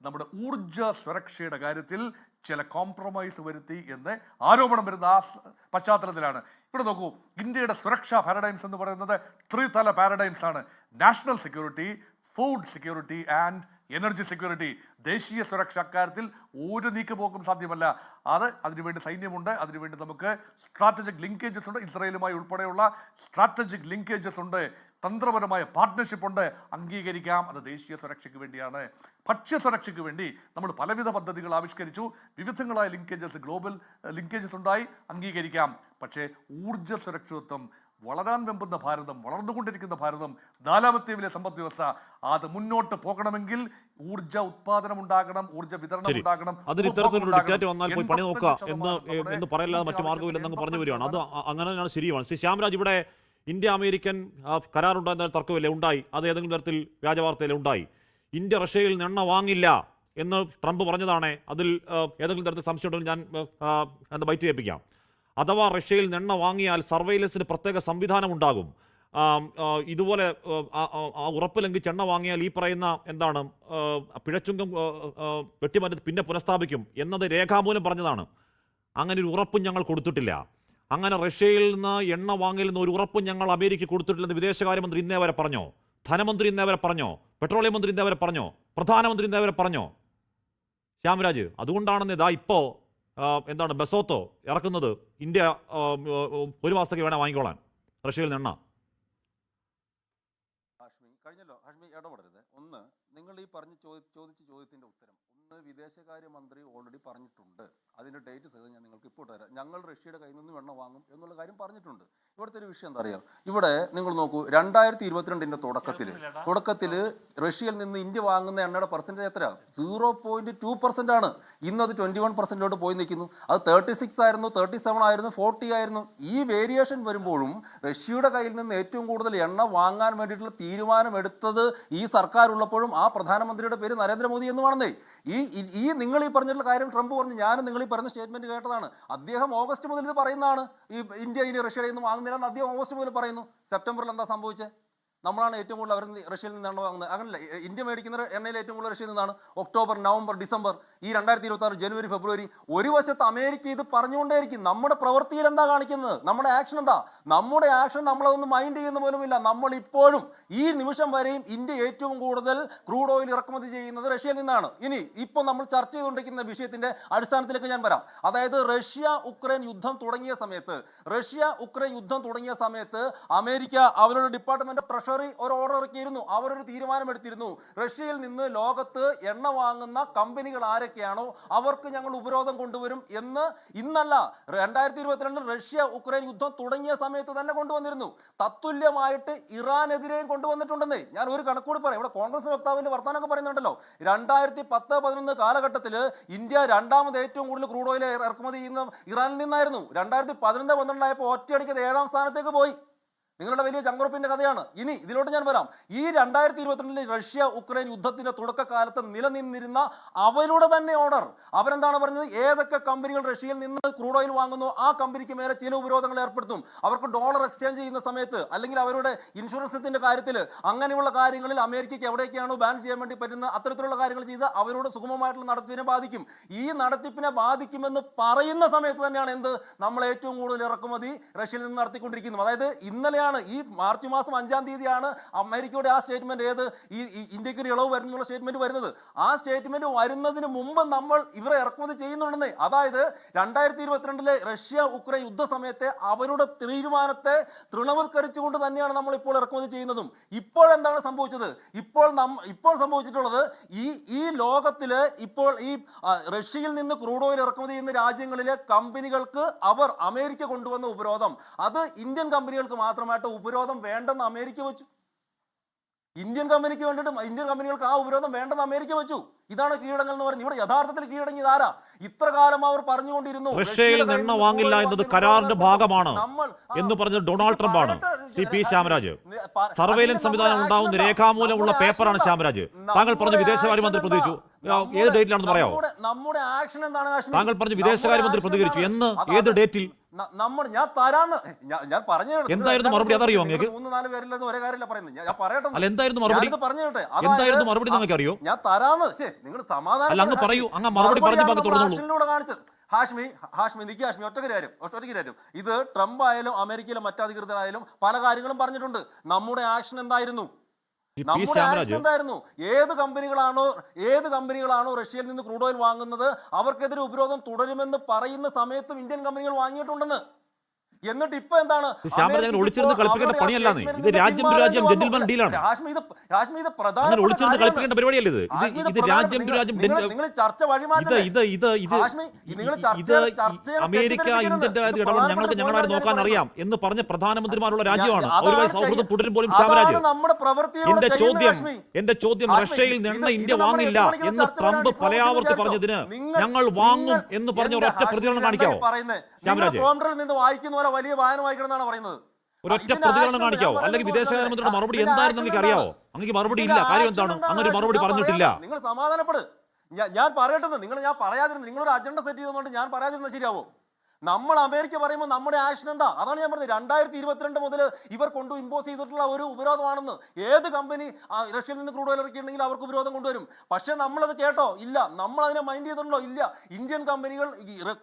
നമ്മുടെ ഊർജ സുരക്ഷയുടെ കാര്യത്തിൽ ചില കോംപ്രമൈസ് വരുത്തി എന്ന് ആരോപണം വരുന്ന ആ പശ്ചാത്തലത്തിലാണ്. ഇവിടെ നോക്കൂ, ഇന്ത്യയുടെ സുരക്ഷാ പാരഡൈംസ് എന്ന് പറയുന്നത് 3 തല പാരഡൈംസ് ആണ്: national security, food security and energy security, ദേശീയ സുരക്ഷാ കാര്യത്തിൽ ഒരു നീക്കുപോക്കും സാധ്യമല്ല. അതിനുവേണ്ടി സൈന്യമുണ്ട്, അതിനുവേണ്ടി നമുക്ക് സ്ട്രാറ്റജിക് ലിങ്കേജസ് ഉണ്ട്, ഇസ്രായേലുമായി ഉൾപ്പെടെയുള്ള സ്ട്രാറ്റജിക് ലിങ്കേജസ് ഉണ്ട്, തന്ത്രപരമായ പാർട്ട്ണർഷിപ്പ് ഉണ്ട്. അംഗീകരിക്കാം, അത് ദേശീയ സുരക്ഷയ്ക്ക് വേണ്ടിയാണ്. ഭക്ഷ്യസുരക്ഷയ്ക്ക് വേണ്ടി നമ്മൾ പലവിധ പദ്ധതികൾ ആവിഷ്കരിച്ചു, വിവിധങ്ങളായ ലിങ്കേജസ്, ഗ്ലോബൽ ലിങ്കേജസ് ഉണ്ടായി, അംഗീകരിക്കാം. പക്ഷേ ഊർജ്ജ സുരക്ഷിതത്വം, വളരാൻ വെമ്പുന്ന ഭാരതം, വളർന്നുകൊണ്ടിരിക്കുന്ന ഭാരതം, 4ാമത്തെ വലിയ സമ്പദ് വ്യവസ്ഥ, അത് മുന്നോട്ട് പോകണമെങ്കിൽ ഊർജ്ജ ഉത്പാദനം ഉണ്ടാകണം, ഊർജ്ജ വിതരണം ഉണ്ടാകണം. അതിന് ഇത്തരത്തിലൊരു ഡിക്റ്റേറ്റ് വന്നാൽ പോയി പണി നോക്കുക എന്ന് പറയല്ലാതെ മറ്റു മാർഗ്ഗമില്ലെന്ന് പറഞ്ഞു വരികയാണ്. അത് അങ്ങനെ തന്നെയാണ്, ശരിയാണ്. ശ്രീ ശ്യാംരാജ്, ഇവിടെ ഇന്ത്യ അമേരിക്കൻ കരാറുണ്ടോ എന്ന തർക്കമില്ല, ഉണ്ടായി. അത് ഏതെങ്കിലും തരത്തിൽ വ്യാജവാർത്തയിൽ ഉണ്ടായി. ഇന്ത്യ റഷ്യയിൽ നിന്ന് എണ്ണ വാങ്ങില്ല എന്ന് ട്രംപ് പറഞ്ഞതാണ്. അതിൽ ഏതെങ്കിലും തരത്തിൽ സംശയമുണ്ടെങ്കിൽ ഞാൻ ബൈറ്റ് ചെയ്യിപ്പിക്കാം. അഥവാ റഷ്യയിൽ നിന്ന് എണ്ണ വാങ്ങിയാൽ സർവൈലൻസിന് പ്രത്യേക സംവിധാനം ഉണ്ടാകും. ഇതുപോലെ ആ ഉറപ്പ് ലംഘിച്ച് എണ്ണ വാങ്ങിയാൽ ഈ പറയുന്ന എന്താണ് പിഴച്ചുങ്കം വെട്ടിമാറ്റി പിന്നെ പുനഃസ്ഥാപിക്കും എന്നത് രേഖാമൂലം പറഞ്ഞതാണ്. അങ്ങനെ ഒരു ഉറപ്പും ഞങ്ങൾ കൊടുത്തിട്ടില്ല. അങ്ങനെ റഷ്യയിൽ നിന്ന് എണ്ണ വാങ്ങലിൽ നിന്ന് ഒരു ഉറപ്പും ഞങ്ങൾ അമേരിക്ക കൊടുത്തിട്ടില്ലെന്ന് വിദേശകാര്യമന്ത്രി ഇന്നേ വരെ പറഞ്ഞോ? ധനമന്ത്രി ഇന്നേ വരെ പറഞ്ഞോ? പെട്രോളിയം മന്ത്രി ഇന്നേ വരെ പറഞ്ഞോ? പ്രധാനമന്ത്രി ഇന്നേ വരെ പറഞ്ഞോ? ശ്യാംരാജ്, അതുകൊണ്ടാണെന്ന് ഇതാ ഇപ്പോൾ എന്താണ് ബെസോത്തോ ഇറക്കുന്നത്, ഇന്ത്യ 1 മാസത്തേക്ക് വേണേൽ വാങ്ങിക്കോളാൻ റഷ്യയിൽ നിന്ന് എണ്ണ. ഹാഷ്മി കഴിഞ്ഞല്ലോ, ഹാഷ്മി ഇടപെടരുത്. ഒന്ന്, നിങ്ങൾ ഈ ചോദിച്ച ചോദ്യത്തിന്റെ ഉത്തരം ഒന്ന് വിദേശകാര്യമന്ത്രി ഓൾറെഡി പറഞ്ഞിട്ടുണ്ട്. അതിന്റെ ഡേറ്റ് സഹിതം ഞാൻ നിങ്ങൾക്ക് ഇപ്പോൾ തരാം. ഞങ്ങൾ റഷ്യയുടെ കയ്യിൽ നിന്ന് എണ്ണ വാങ്ങും എന്നുള്ള കാര്യം പറഞ്ഞിട്ടുണ്ട്. ഇവിടുത്തെ ഒരു വിഷയം എന്താ അറിയാം, ഇവിടെ നിങ്ങൾ നോക്കൂ, 2022 തുടക്കത്തിൽ റഷ്യയിൽ നിന്ന് ഇന്ത്യ വാങ്ങുന്ന എണ്ണയുടെ പെർസെൻറ്റേജ് എത്ര? 0.2% ആണ്. ഇന്ന് അത് 21% പോയി നിൽക്കുന്നു. അത് 36 ആയിരുന്നു, 37 ആയിരുന്നു, 40 ആയിരുന്നു. ഈ വേരിയേഷൻ വരുമ്പോഴും റഷ്യയുടെ കയ്യിൽ നിന്ന് ഏറ്റവും കൂടുതൽ എണ്ണ വാങ്ങാൻ വേണ്ടിയിട്ടുള്ള തീരുമാനമെടുത്തത് ഈ സർക്കാർ ഉള്ളപ്പോഴും ആ പ്രധാനമന്ത്രിയുടെ പേര് നരേന്ദ്രമോദി എന്നുമാണെന്നേ. ഈ നിങ്ങൾ ഈ പറഞ്ഞിട്ടുള്ള കാര്യം ട്രംപ് പറഞ്ഞു, ഞാനും നിങ്ങൾ ഈ പറഞ്ഞ സ്റ്റേറ്റ്മെന്റ് കേട്ടതാണ്. അദ്ദേഹം ഓഗസ്റ്റ് മുതൽ ഇത് പറയുന്നതാണ്. ഈ ഇന്ത്യ ഇനി റഷ്യയിൽ നിന്ന് വാങ്ങുന്നില്ലെന്ന് അദ്ദേഹം ഓഗസ്റ്റ് മുതൽ പറയുന്നു. സെപ്റ്റംബറിൽ എന്താ സംഭവിച്ചത്? നമ്മളാണ് ഏറ്റവും കൂടുതൽ അവർ റഷ്യയിൽ നിന്നാണ് വാങ്ങുന്നത്. അങ്ങനല്ല, ഇന്ത്യ മേടിക്കുന്ന എണ്ണയിൽ ഏറ്റവും കൂടുതൽ റഷ്യയിൽ നിന്നാണ്. ഒക്ടോബർ, നവംബർ, ഡിസംബർ, ഈ 2026 ജനുവരി, ഫെബ്രുവരി. ഒരു വശത്ത് അമേരിക്ക ഇത് പറഞ്ഞുകൊണ്ടേയിരിക്കും. നമ്മുടെ പ്രവൃത്തിയിൽ എന്താ കാണിക്കുന്നത്? നമ്മുടെ ആക്ഷൻ എന്താ? നമ്മുടെ ആക്ഷൻ നമ്മളതൊന്നും മൈൻഡ് ചെയ്യുന്ന പോലുമില്ല. നമ്മൾ ഇപ്പോഴും ഈ നിമിഷം വരെയും ഇന്ത്യ ഏറ്റവും കൂടുതൽ ക്രൂഡ് ഓയിൽ ഇറക്കുമതി ചെയ്യുന്നത് റഷ്യയിൽ നിന്നാണ്. ഇനി ഇപ്പോൾ നമ്മൾ ചർച്ച ചെയ്തുകൊണ്ടിരിക്കുന്ന വിഷയത്തിന്റെ അടിസ്ഥാനത്തിലേക്ക് ഞാൻ വരാം. അതായത് റഷ്യ ഉക്രൈൻ യുദ്ധം തുടങ്ങിയ സമയത്ത് അമേരിക്ക അവരുടെ ഡിപ്പാർട്ട്മെന്റ് ഓഫ് ഒരു ഓർഡർ ഇറക്കിയിരുന്നു. അവരൊരു തീരുമാനമെടുത്തിരുന്നു, റഷ്യയിൽ നിന്ന് ലോകത്ത് എണ്ണ വാങ്ങുന്ന കമ്പനികൾ ആരൊക്കെയാണോ അവർക്ക് ഞങ്ങൾ ഉപരോധം കൊണ്ടുവരും എന്ന്. ഇന്നല്ല, 2022 റഷ്യ ഉക്രൈൻ യുദ്ധം തുടങ്ങിയ സമയത്ത് തന്നെ കൊണ്ടുവന്നിരുന്നു. തത്തുല്യമായിട്ട് ഇറാനെതിരെയും കൊണ്ടുവന്നിട്ടുണ്ടെന്നേ. ഞാൻ ഒരു കണക്കൂടി പറയാം. ഇവിടെ കോൺഗ്രസ് വക്താവിന്റെ വർത്തമാനമൊക്കെ പറയുന്നുണ്ടല്ലോ. 2010-11 കാലഘട്ടത്തിൽ ഇന്ത്യ 2ാമത് ഏറ്റവും കൂടുതൽ ക്രൂഡ് ഓയിൽ ഇറക്കുമതി ചെയ്യുന്ന ഇറാനിൽ നിന്നായിരുന്നു. 2011-12 ആയപ്പോൾ ഒറ്റയടിക്ക് 7ാം സ്ഥാനത്തേക്ക് പോയി. നിങ്ങളുടെ വലിയ ചങ്കുറപ്പിന്റെ കഥയാണ്. ഇനി ഇതിലോട്ട് ഞാൻ വരാം. ഈ 2022 റഷ്യ ഉക്രൈൻ യുദ്ധത്തിന്റെ തുടക്കകാലത്ത് നിലനിന്നിരുന്ന അവരുടെ തന്നെ ഓർഡർ, അവരെന്താണ് പറഞ്ഞത്? ഏതൊക്കെ കമ്പനികൾ റഷ്യയിൽ നിന്ന് ക്രൂഡ് ഓയിൽ വാങ്ങുന്നു ആ കമ്പനിക്ക് മേലെ ചില ഉപരോധങ്ങൾ ഏർപ്പെടുത്തും. അവർക്ക് ഡോളർ എക്സ്ചേഞ്ച് ചെയ്യുന്ന സമയത്ത്, അല്ലെങ്കിൽ അവരുടെ ഇൻഷുറൻസിന്റെ കാര്യത്തിൽ, അങ്ങനെയുള്ള കാര്യങ്ങളിൽ അമേരിക്കയ്ക്ക് എവിടേക്കാണോ ബാൻ ചെയ്യാൻ വേണ്ടി പറ്റുന്ന അത്തരത്തിലുള്ള കാര്യങ്ങൾ ചെയ്ത് അവരുടെ സുഗമമായിട്ടുള്ള നടത്തിപ്പിനെ ബാധിക്കും. ഈ നടത്തിപ്പിനെ ബാധിക്കുമെന്ന് പറയുന്ന സമയത്ത് തന്നെയാണ് എന്ത്, നമ്മൾ ഏറ്റവും കൂടുതൽ ഇറക്കുമതി റഷ്യയിൽ നിന്ന് നടത്തിക്കൊണ്ടിരിക്കുന്നത്. അതായത് ഇന്നലെയാണ്, ഈ മാർച്ച് മാസം 5-ാം തീയതിയാണ് അമേരിക്കയുടെ ആ സ്റ്റേറ്റ്മെന്റ്, ഏത് ഈ ഇന്ത്യക്ക് ഒരു ഇളവ് വരുന്നുള്ള സ്റ്റേറ്റ്മെന്റ് വരുന്നത്. ആ സ്റ്റേറ്റ്മെന്റ് വരുന്നതിന് മുമ്പ് നമ്മൾ ഇവരെ ഇറക്കുമതി ചെയ്യുന്നുണ്ടെന്നേ. അതായത് 2022 റഷ്യ ഉക്രൈൻ യുദ്ധ സമയത്തെ അവരുടെ തീരുമാനത്തെ തൃണവൽക്കരിച്ചുകൊണ്ട് തന്നെയാണ് നമ്മൾ ഇപ്പോൾ ഇറക്കുമതി ചെയ്യുന്നതും. ഇപ്പോഴെന്താണ് സംഭവിച്ചത്? ഇപ്പോൾ സംഭവിച്ചിട്ടുള്ളത്, ഈ ലോകത്തില് ഇപ്പോൾ ഈ റഷ്യയിൽ നിന്ന് ക്രൂഡ് ഓയിൽ ഇറക്കുമതി ചെയ്യുന്ന രാജ്യങ്ങളിലെ കമ്പനികൾക്ക് അവർ അമേരിക്ക കൊണ്ടുവന്ന ഉപരോധം, അത് ഇന്ത്യൻ കമ്പനികൾക്ക് മാത്രമായിട്ട് ഉപരോധം വേണ്ടെന്ന് അമേരിക്ക വെച്ചു. ഇന്ത്യൻ കമ്പനിക്ക് വേണ്ടിയിട്ട് ഇന്ത്യൻ കമ്പനികൾക്ക് ആ ഉപരോധം വേണ്ടെന്ന് അമേരിക്ക വെച്ചു. ഇതാണ് കീഴടങ്ങൽ എന്ന് പറയുന്നത്. ഇവിടെ യഥാർത്ഥത്തിൽ കീഴടങ്ങിയത് ആരാ? ഇത്ര കാലം അവർ പറഞ്ഞുകൊണ്ടിരുന്നു റഷ്യയിൽ നിന്ന് വാങ്ങില്ല എന്നത് കരാറിന്റെ ഭാഗമാണ് എന്ന് പറഞ്ഞത് ഡൊണാൾഡ് ട്രംപ് ആണ്. പി ശ്യാമരാജ്, സർവൈലൻസ് സംവിധാനം ഉണ്ടാവുന്ന രേഖാമൂലമുള്ള പേപ്പറാണ് ശ്യാമരാജ്. താങ്കൾ പറഞ്ഞു വിദേശകാര്യമന്ത്രി പ്രതികരിച്ചു. ഏത് ഡേറ്റിലാണെന്ന് പറയാമോ? നമ്മുടെ ആക്ഷൻ എന്താണ്? താങ്കൾ പറഞ്ഞു വിദേശകാര്യമന്ത്രി പ്രതികരിച്ചു എന്ന്, ഏത് ഡേറ്റിൽ? ഞാൻ തരാന്ന് ഞാൻ പറഞ്ഞു. എന്തായിരുന്നു മറുപടി? അതറിയോ അങ്ങേക്ക്? 3-4 പേരില്ലെന്ന് ഒരേ കാര്യമല്ല പറയുന്നത്. ഞാൻ പറയട്ടെ. അല്ല, എന്തായിരുന്നു മറുപടി? പറഞ്ഞോട്ടെ. എന്തായിരുന്നു മറുപടി? നിങ്ങൾക്ക് അറിയോ? ഞാൻ തരാന്ന്. നിങ്ങൾ സമാധാനം. അല്ല, അങ്ങ് പറയൂ. അങ്ങ് മറുപടി പറഞ്ഞു ബാക്കി തുടർന്നോളൂ. കാണിച്ചത് ഹാഷ്മി നിക്ക്. ഹാഷ്മി ഒറ്റ കാര്യം, ഇത് ട്രംപ് ആയാലും അമേരിക്കയിലെ മറ്റധികൃതരായാലും പല കാര്യങ്ങളും പറഞ്ഞിട്ടുണ്ട്. നമ്മുടെ ആക്ഷൻ എന്തായിരുന്നു? നമ്മുടെ ശ്യാമരാജ്. ആക്ഷൻ എന്തായിരുന്നു? ഏത് കമ്പനികളാണോ റഷ്യയിൽ നിന്ന് ക്രൂഡ് ഓയിൽ വാങ്ങുന്നത് അവർക്കെതിരെ ഉപരോധം തുടരുമെന്ന് പറയുന്ന സമയത്തും ഇന്ത്യൻ കമ്പനികൾ വാങ്ങിയിട്ടുണ്ടെന്ന്. എന്നിട്ട് ഇപ്പൊ എന്താണ് ശ്യാമരാജ് അങ്ങനെ ഒളിച്ചിരുന്ന് കളിപ്പിക്കേണ്ട പണിയല്ലാന്നേ. ഇത് രാജ്യം ടു രാജ്യം ജെന്റിൽമാൻ ഡീലാണ്. അങ്ങനെ ഒളിച്ചിരുന്ന് കളിപ്പിക്കേണ്ട പരിപാടിയല്ല ഇത്. ഇത് രാജ്യം ടു രാജ്യം അമേരിക്ക ഇന്ത്യന്റെ കാര്യത്തിൽ ഇടപെടൽ ഞങ്ങൾക്ക് ഞങ്ങളായി നോക്കാൻ അറിയാം എന്ന് പറഞ്ഞ പ്രധാനമന്ത്രിമാരുള്ള രാജ്യമാണ്. അവരുമായി സൗഹൃദം തുടരും പോലും ശ്യാമരാജ്. എന്റെ ചോദ്യം റഷ്യയിൽ നിന്ന് ഇന്ത്യ വാങ്ങില്ല എന്ന് ട്രംപ് പലയാവർത്തി പറഞ്ഞതിന് ഞങ്ങൾ വാങ്ങും എന്ന് പറഞ്ഞ ഒരൊറ്റ പ്രതികരണം കാണിക്കാവോ ശ്യാമരാജ്? നിന്ന് വായിക്കുന്നവരെ വലിയ വായന വായിക്കണം എന്നാണ് പറയുന്നത്. ഒരൊറ്റ പ്രതികരണം കാണിക്കാവോ? അല്ലെങ്കിൽ വിദേശകാര്യമന്ത്രിയുടെ മറുപടി എന്തായിരുന്നു നിങ്ങൾക്ക് അറിയാവോ? അങ്ങനെ മറുപടി ഇല്ല. കാര്യം എന്താണ്? അങ്ങനെ മറുപടി പറഞ്ഞിട്ടില്ല. നിങ്ങൾ സമാധാനപ്പെട്. ഞാൻ പറയട്ടെ, ഞാൻ പറയാതിരുന്നു. നിങ്ങളൊരു അജണ്ട സെറ്റ് ചെയ്തുകൊണ്ട് ഞാൻ പറയാതിരുന്ന ശരിയാവോ? നമ്മൾ അമേരിക്ക പറയുമ്പോൾ നമ്മുടെ ആക്ഷൻ എന്താ? അതാണ് ഞാൻ പറഞ്ഞത്. 2022 മുതൽ ഇവർ ഇമ്പോസ് ചെയ്തിട്ടുള്ള ഒരു ഉപരോധമാണെന്ന്. ഏത് കമ്പനി റഷ്യയിൽ നിന്ന് ക്രൂഡ് ഓയിൽ ഇറക്കിയിട്ടുണ്ടെങ്കിൽ അവർക്ക് ഉപരോധം കൊണ്ടുവരും. പക്ഷേ നമ്മളത് കേട്ടോ? ഇല്ല. നമ്മൾ അതിനെ മൈൻഡ് ചെയ്തിട്ടുണ്ടോ? ഇല്ല. ഇന്ത്യൻ കമ്പനികൾ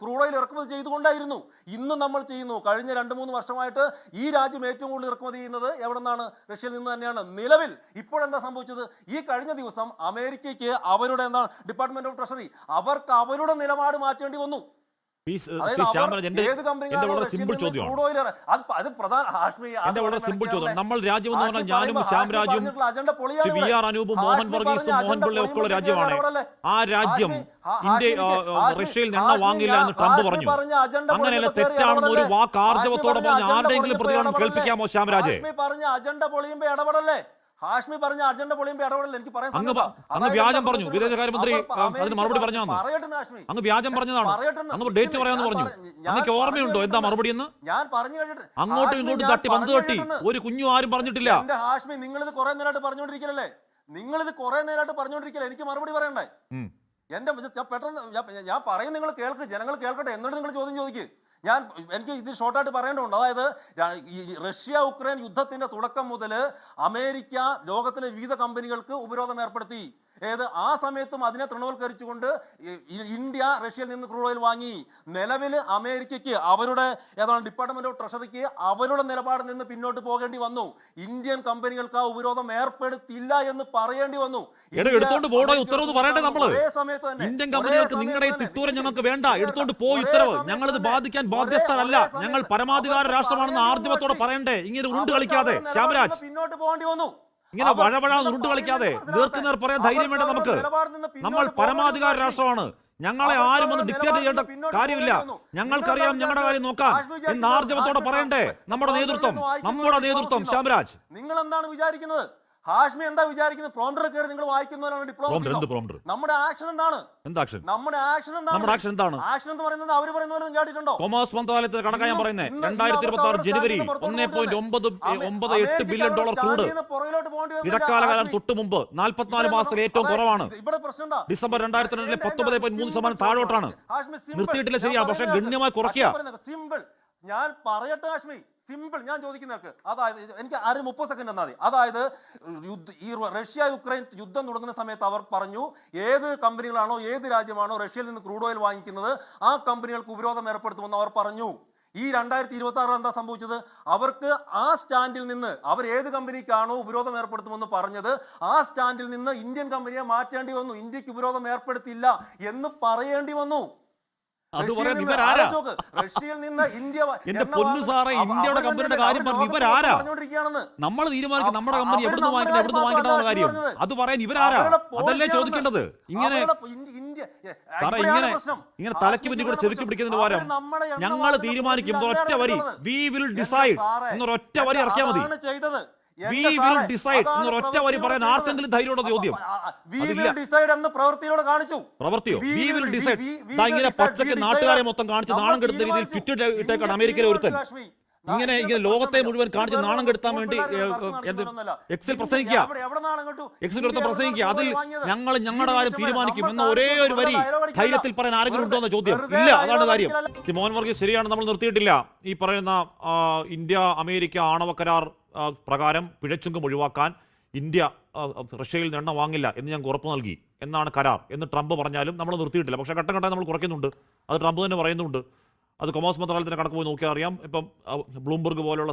ക്രൂഡ് ഓയിൽ ഇറക്കുമതി ചെയ്തുകൊണ്ടായിരുന്നു. ഇന്നും നമ്മൾ ചെയ്യുന്നു. കഴിഞ്ഞ 2-3 വർഷമായിട്ട് ഈ രാജ്യം ഏറ്റവും കൂടുതൽ ഇറക്കുമതി ചെയ്യുന്നത് എവിടെ നിന്നാണ്? റഷ്യയിൽ നിന്ന് തന്നെയാണ്. നിലവിൽ ഇപ്പോഴെന്താ സംഭവിച്ചത്? ഈ കഴിഞ്ഞ ദിവസം അമേരിക്കയ്ക്ക് അവരുടെ ഡിപ്പാർട്ട്മെന്റ് ഓഫ് ട്രഷറി അവർക്ക് അവരുടെ നിലപാട് മാറ്റേണ്ടി വന്നു. എന്റെ വളരെ സിമ്പിൾ ചോദ്യമാണ്. നമ്മൾ രാജ്യം എന്ന് പറഞ്ഞാൽ ഞാനും ശ്യാംരാജും വി.ആർ. അനൂപും മോഹൻ വർഗീസും മോഹൻ പിള്ളയും ഒക്കെ ഉള്ള രാജ്യമാണ്. ആ രാജ്യം ഇന്ത്യ റഷ്യയിൽ എണ്ണ വാങ്ങില്ല എന്ന് ട്രംപ് പറഞ്ഞു. അങ്ങനെയല്ല, തെറ്റാണെന്ന് ഒരു വാക്ക് ആർജവത്തോടെ പറഞ്ഞ ആരുടെയെങ്കിലും പ്രതികരണം കേൾപ്പിക്കാമോ ശ്യാംരാജ്? പറഞ്ഞ അജണ്ട പൊളിയുമ്പോ ഇടപെടല്ലേ? ഹാഷ്മി പറഞ്ഞ അജണ്ട പൊളിയുമ്പോ ഇടപെടല്ലേ? എനിക്ക് അങ്ങ് വ്യാജം പറഞ്ഞു. വിദേശകാര്യമന്ത്രി അതിന് മറുപടി പറഞ്ഞു. അങ്ങ് വ്യാജം പറഞ്ഞതാണ്. അങ്ങ് ഡേറ്റ് പറയാന്ന് പറഞ്ഞു. അങ്ങക്ക് ഓർമ്മയുണ്ടോ എന്താ മറുപടി എന്ന്? ഞാൻ പറഞ്ഞു കഴിഞ്ഞിട്ട് അങ്ങോട്ടും ഇങ്ങോട്ടും തട്ടി പന്ത് തട്ടി ഒരു കുഞ്ഞു ആരും പറഞ്ഞിട്ടില്ല. എന്റെ ഹാഷ്മി, നിങ്ങളിത് കുറെ നേരമായിട്ട് പറഞ്ഞുകൊണ്ടിരിക്കലല്ലേ? എനിക്ക് മറുപടി പറയണ്ടേ? എന്റെ പെട്ടെന്ന് ഞാൻ പറയും, നിങ്ങൾ കേൾക്ക്, ജനങ്ങൾ കേൾക്കട്ടെ. എന്നിട്ട് നിങ്ങൾ ചോദ്യം ചോദിക്ക്. എനിക്ക് ഇത് ഷോർട്ടായിട്ട് പറയേണ്ടതുണ്ട്. അതായത് റഷ്യ ഉക്രൈൻ യുദ്ധത്തിന്റെ തുടക്കം മുതൽ അമേരിക്ക ലോകത്തിലെ വിവിധ കമ്പനികൾക്ക് ഉപരോധം ഏർപ്പെടുത്തി. ആ സമയത്തും അതിനെ തൃണവൽക്കരിച്ചുകൊണ്ട് ഇന്ത്യ റഷ്യയിൽ നിന്ന് ക്രൂഡ് ഓയിൽ വാങ്ങി. നിലവിൽ അമേരിക്കയ്ക്ക് അവരുടെ ഡിപ്പാർട്ട്മെന്റ് ഓഫ് ട്രഷറിക്ക് അവരുടെ നിലപാടിൽ നിന്ന് പിന്നോട്ട് പോകേണ്ടി വന്നു. ഇന്ത്യൻ കമ്പനികൾക്ക് ആ ഉപരോധം ഏർപ്പെടുത്തില്ല എന്ന് പറയേണ്ടി വന്നു. ഒരേ സമയത്ത് തന്നെ ഇന്ത്യൻ കമ്പനികൾക്ക് നിങ്ങളുടെ തിട്ടൂരം ഞങ്ങൾക്ക് വേണ്ട, എടുത്തോണ്ട് പോയി ഉത്തരവ്. ഞങ്ങളിത് ബാധിക്കാൻ ബാധ്യസ്ഥരല്ല, ഞങ്ങൾ പരമാധികാര രാഷ്ട്രമാണെന്ന് ആർജവത്തോടെ പറയണ്ടേ. ഇങ്ങനെ ഉരുണ്ട് കളിക്കാതെ ശ്യാമരാജ്, പിന്നോട്ട് പോകേണ്ടി വന്നു. ഇങ്ങനെ വഴവഴ ഉരുണ്ട് കളിക്കാതെ നേർക്കുനേർ പറയാൻ ധൈര്യം വേണ്ട നമുക്ക്. നമ്മൾ പരമാധികാര രാഷ്ട്രമാണ്. ഞങ്ങളെ ആരും ഒന്ന് ഡിക്റ്റേറ്റ് ചെയ്യേണ്ട കാര്യമില്ല. ഞങ്ങൾക്കറിയാം ഞങ്ങളുടെ കാര്യം നോക്കാൻ എന്ന് ആർജവത്തോടെ പറയണ്ടേ നമ്മുടെ നേതൃത്വം ശ്യാമരാജ്. നിങ്ങൾ എന്താണ് വിചാരിക്കുന്നത്? ഹാഷ്മി എന്താ വിചാരിക്കുന്നത്? പ്രോംപ്റ്റർ കയറി നിങ്ങൾ വായിക്കുന്നവരാണ് ഡിപ്ലോമസി. നമ്മുടെ ആക്ഷൻ എന്താണ്? നമ്മുടെ ആക്ഷൻ എന്താണ്? ആക്ഷൻ എന്ന് പറയുന്നത് അവർ പറയുന്നത് കേട്ടിട്ടുണ്ടോ? കൊമേഴ്സ് മന്ത്രാലയത്തിന്റെ കണക്കാണ് ഞാൻ പറയുന്നത്. 2026 ജനുവരി $1.98 ബില്യൺ ക്രൂഡ്. ഇടക്കാലകാലം തൊട്ട് മുമ്പ് 44 മാസത്തിൽ ഏറ്റവും കുറവാണ്. ഡിസംബർ 2022 19.3% താഴോട്ടാണ്. നിർത്തിയിട്ടില്ല, ശരിയാണ്, പക്ഷെ ഗണ്യമായി കുറയ്ക്കുക. സിമ്പിൾ, ഞാൻ പറയട്ടെ ഹാഷ്മി, സിമ്പിൾ ഞാൻ ചോദിക്കുന്നവർക്ക്. അതായത് എനിക്ക് 30 സെക്കൻഡ് എന്നാൽ മതി. അതായത് ഈ റഷ്യ യുക്രൈൻ യുദ്ധം തുടങ്ങുന്ന സമയത്ത് അവർ പറഞ്ഞു, ഏത് കമ്പനികളാണോ ഏത് രാജ്യമാണോ റഷ്യയിൽ നിന്ന് ക്രൂഡ് ഓയിൽ വാങ്ങിക്കുന്നത് ആ കമ്പനികൾക്ക് ഉപരോധം ഏർപ്പെടുത്തുമെന്ന് അവർ പറഞ്ഞു. ഈ 2026 എന്താ സംഭവിച്ചത്? അവർക്ക് ആ സ്റ്റാൻഡിൽ നിന്ന് അവർ ഏത് കമ്പനിക്കാണോ ഉപരോധം ഏർപ്പെടുത്തുമെന്ന് പറഞ്ഞത് ആ സ്റ്റാൻഡിൽ നിന്ന് ഇന്ത്യൻ കമ്പനിയെ മാറ്റേണ്ടി വന്നു. ഇന്ത്യക്ക് ഉപരോധം ഏർപ്പെടുത്തില്ല എന്ന് പറയേണ്ടി വന്നു. റഷ്യയിൽ നിന്ന് ഇന്ത്യ എന്റെ പൊന്നു സാറേ, ഇന്ത്യയുടെ കമ്പനിയുടെ കാര്യം പറഞ്ഞു ഇവരാരാ? നമ്മൾ തീരുമാനിക്കും നമ്മുടെ കമ്പനി എവിടുന്ന് വാങ്ങിക്കേണ്ട കാര്യം. അത് പറയാൻ ഇവരാരാ? അതല്ലേ ചോദിക്കേണ്ടത്. ഇങ്ങനെ ഇങ്ങനെ തലയ്ക്ക് പറ്റി കൂടെ ചെറുക്കി പിടിക്കുന്നതിന് പകരം ഞങ്ങൾ തീരുമാനിക്കും ഒറ്റ വരി, വി വിൽ ഡിസൈഡ് എന്നൊരൊറ്റ വരി ഇറക്കിയാൽ മതി. We will decide എന്നൊരൊറ്റ വരി പറയാൻ ആർക്കെങ്കിലും ധൈര്യമുള്ള ചോദ്യം? പ്രവൃത്തിയോ? We will decide. ഇങ്ങനെ പച്ചക്ക് നാട്ടുകാരെ മൊത്തം കാണിച്ച് നാണം കെടുത്ത രീതിയിൽ ട്വിറ്റർ ഇട്ടേക്കാണ് അമേരിക്കയിലെ ഒരുത്തൻ. ഇങ്ങനെ ലോകത്തെ മുഴുവൻ കാണിച്ച് നാണം കെടുത്താൻ വേണ്ടി എക്സിൽ പ്രസംഗിക്കുക. അതിൽ ഞങ്ങൾ ഞങ്ങളുടെ കാര്യം തീരുമാനിക്കും എന്ന ഒരേ ഒരു വരി ധൈര്യത്തിൽ പറയാൻ ആരെങ്കിലും ഉണ്ടോ എന്ന ചോദ്യം ഇല്ല. അതാണ് കാര്യം. മോഹൻ വർഗീസ്, ശരിയാണ്, നമ്മൾ നിർത്തിയിട്ടില്ല. ഈ പറയുന്ന ഇന്ത്യ അമേരിക്ക ആണവ കരാർ പ്രകാരം പിഴച്ചുങ്കം ഒഴിവാക്കാൻ ഇന്ത്യ റഷ്യയിൽ നിന്ന് എണ്ണ വാങ്ങില്ല എന്ന് ഞങ്ങൾക്ക് ഉറപ്പ് നൽകി എന്നാണ് കരാർ എന്ന് ട്രംപ് പറഞ്ഞാലും നമ്മൾ നിർത്തിയിട്ടില്ല. പക്ഷേ ഘട്ടം ഘട്ടം നമ്മൾ കുറയ്ക്കുന്നുണ്ട്. അത് ട്രംപ് തന്നെ പറയുന്നുണ്ട്. അത് കൊമേഴ്സ് മന്ത്രാലയത്തിൻ്റെ കണക്ക് പോയി നോക്കിയാൽ അറിയാം. ഇപ്പം ബ്ലൂംബർഗ് പോലുള്ള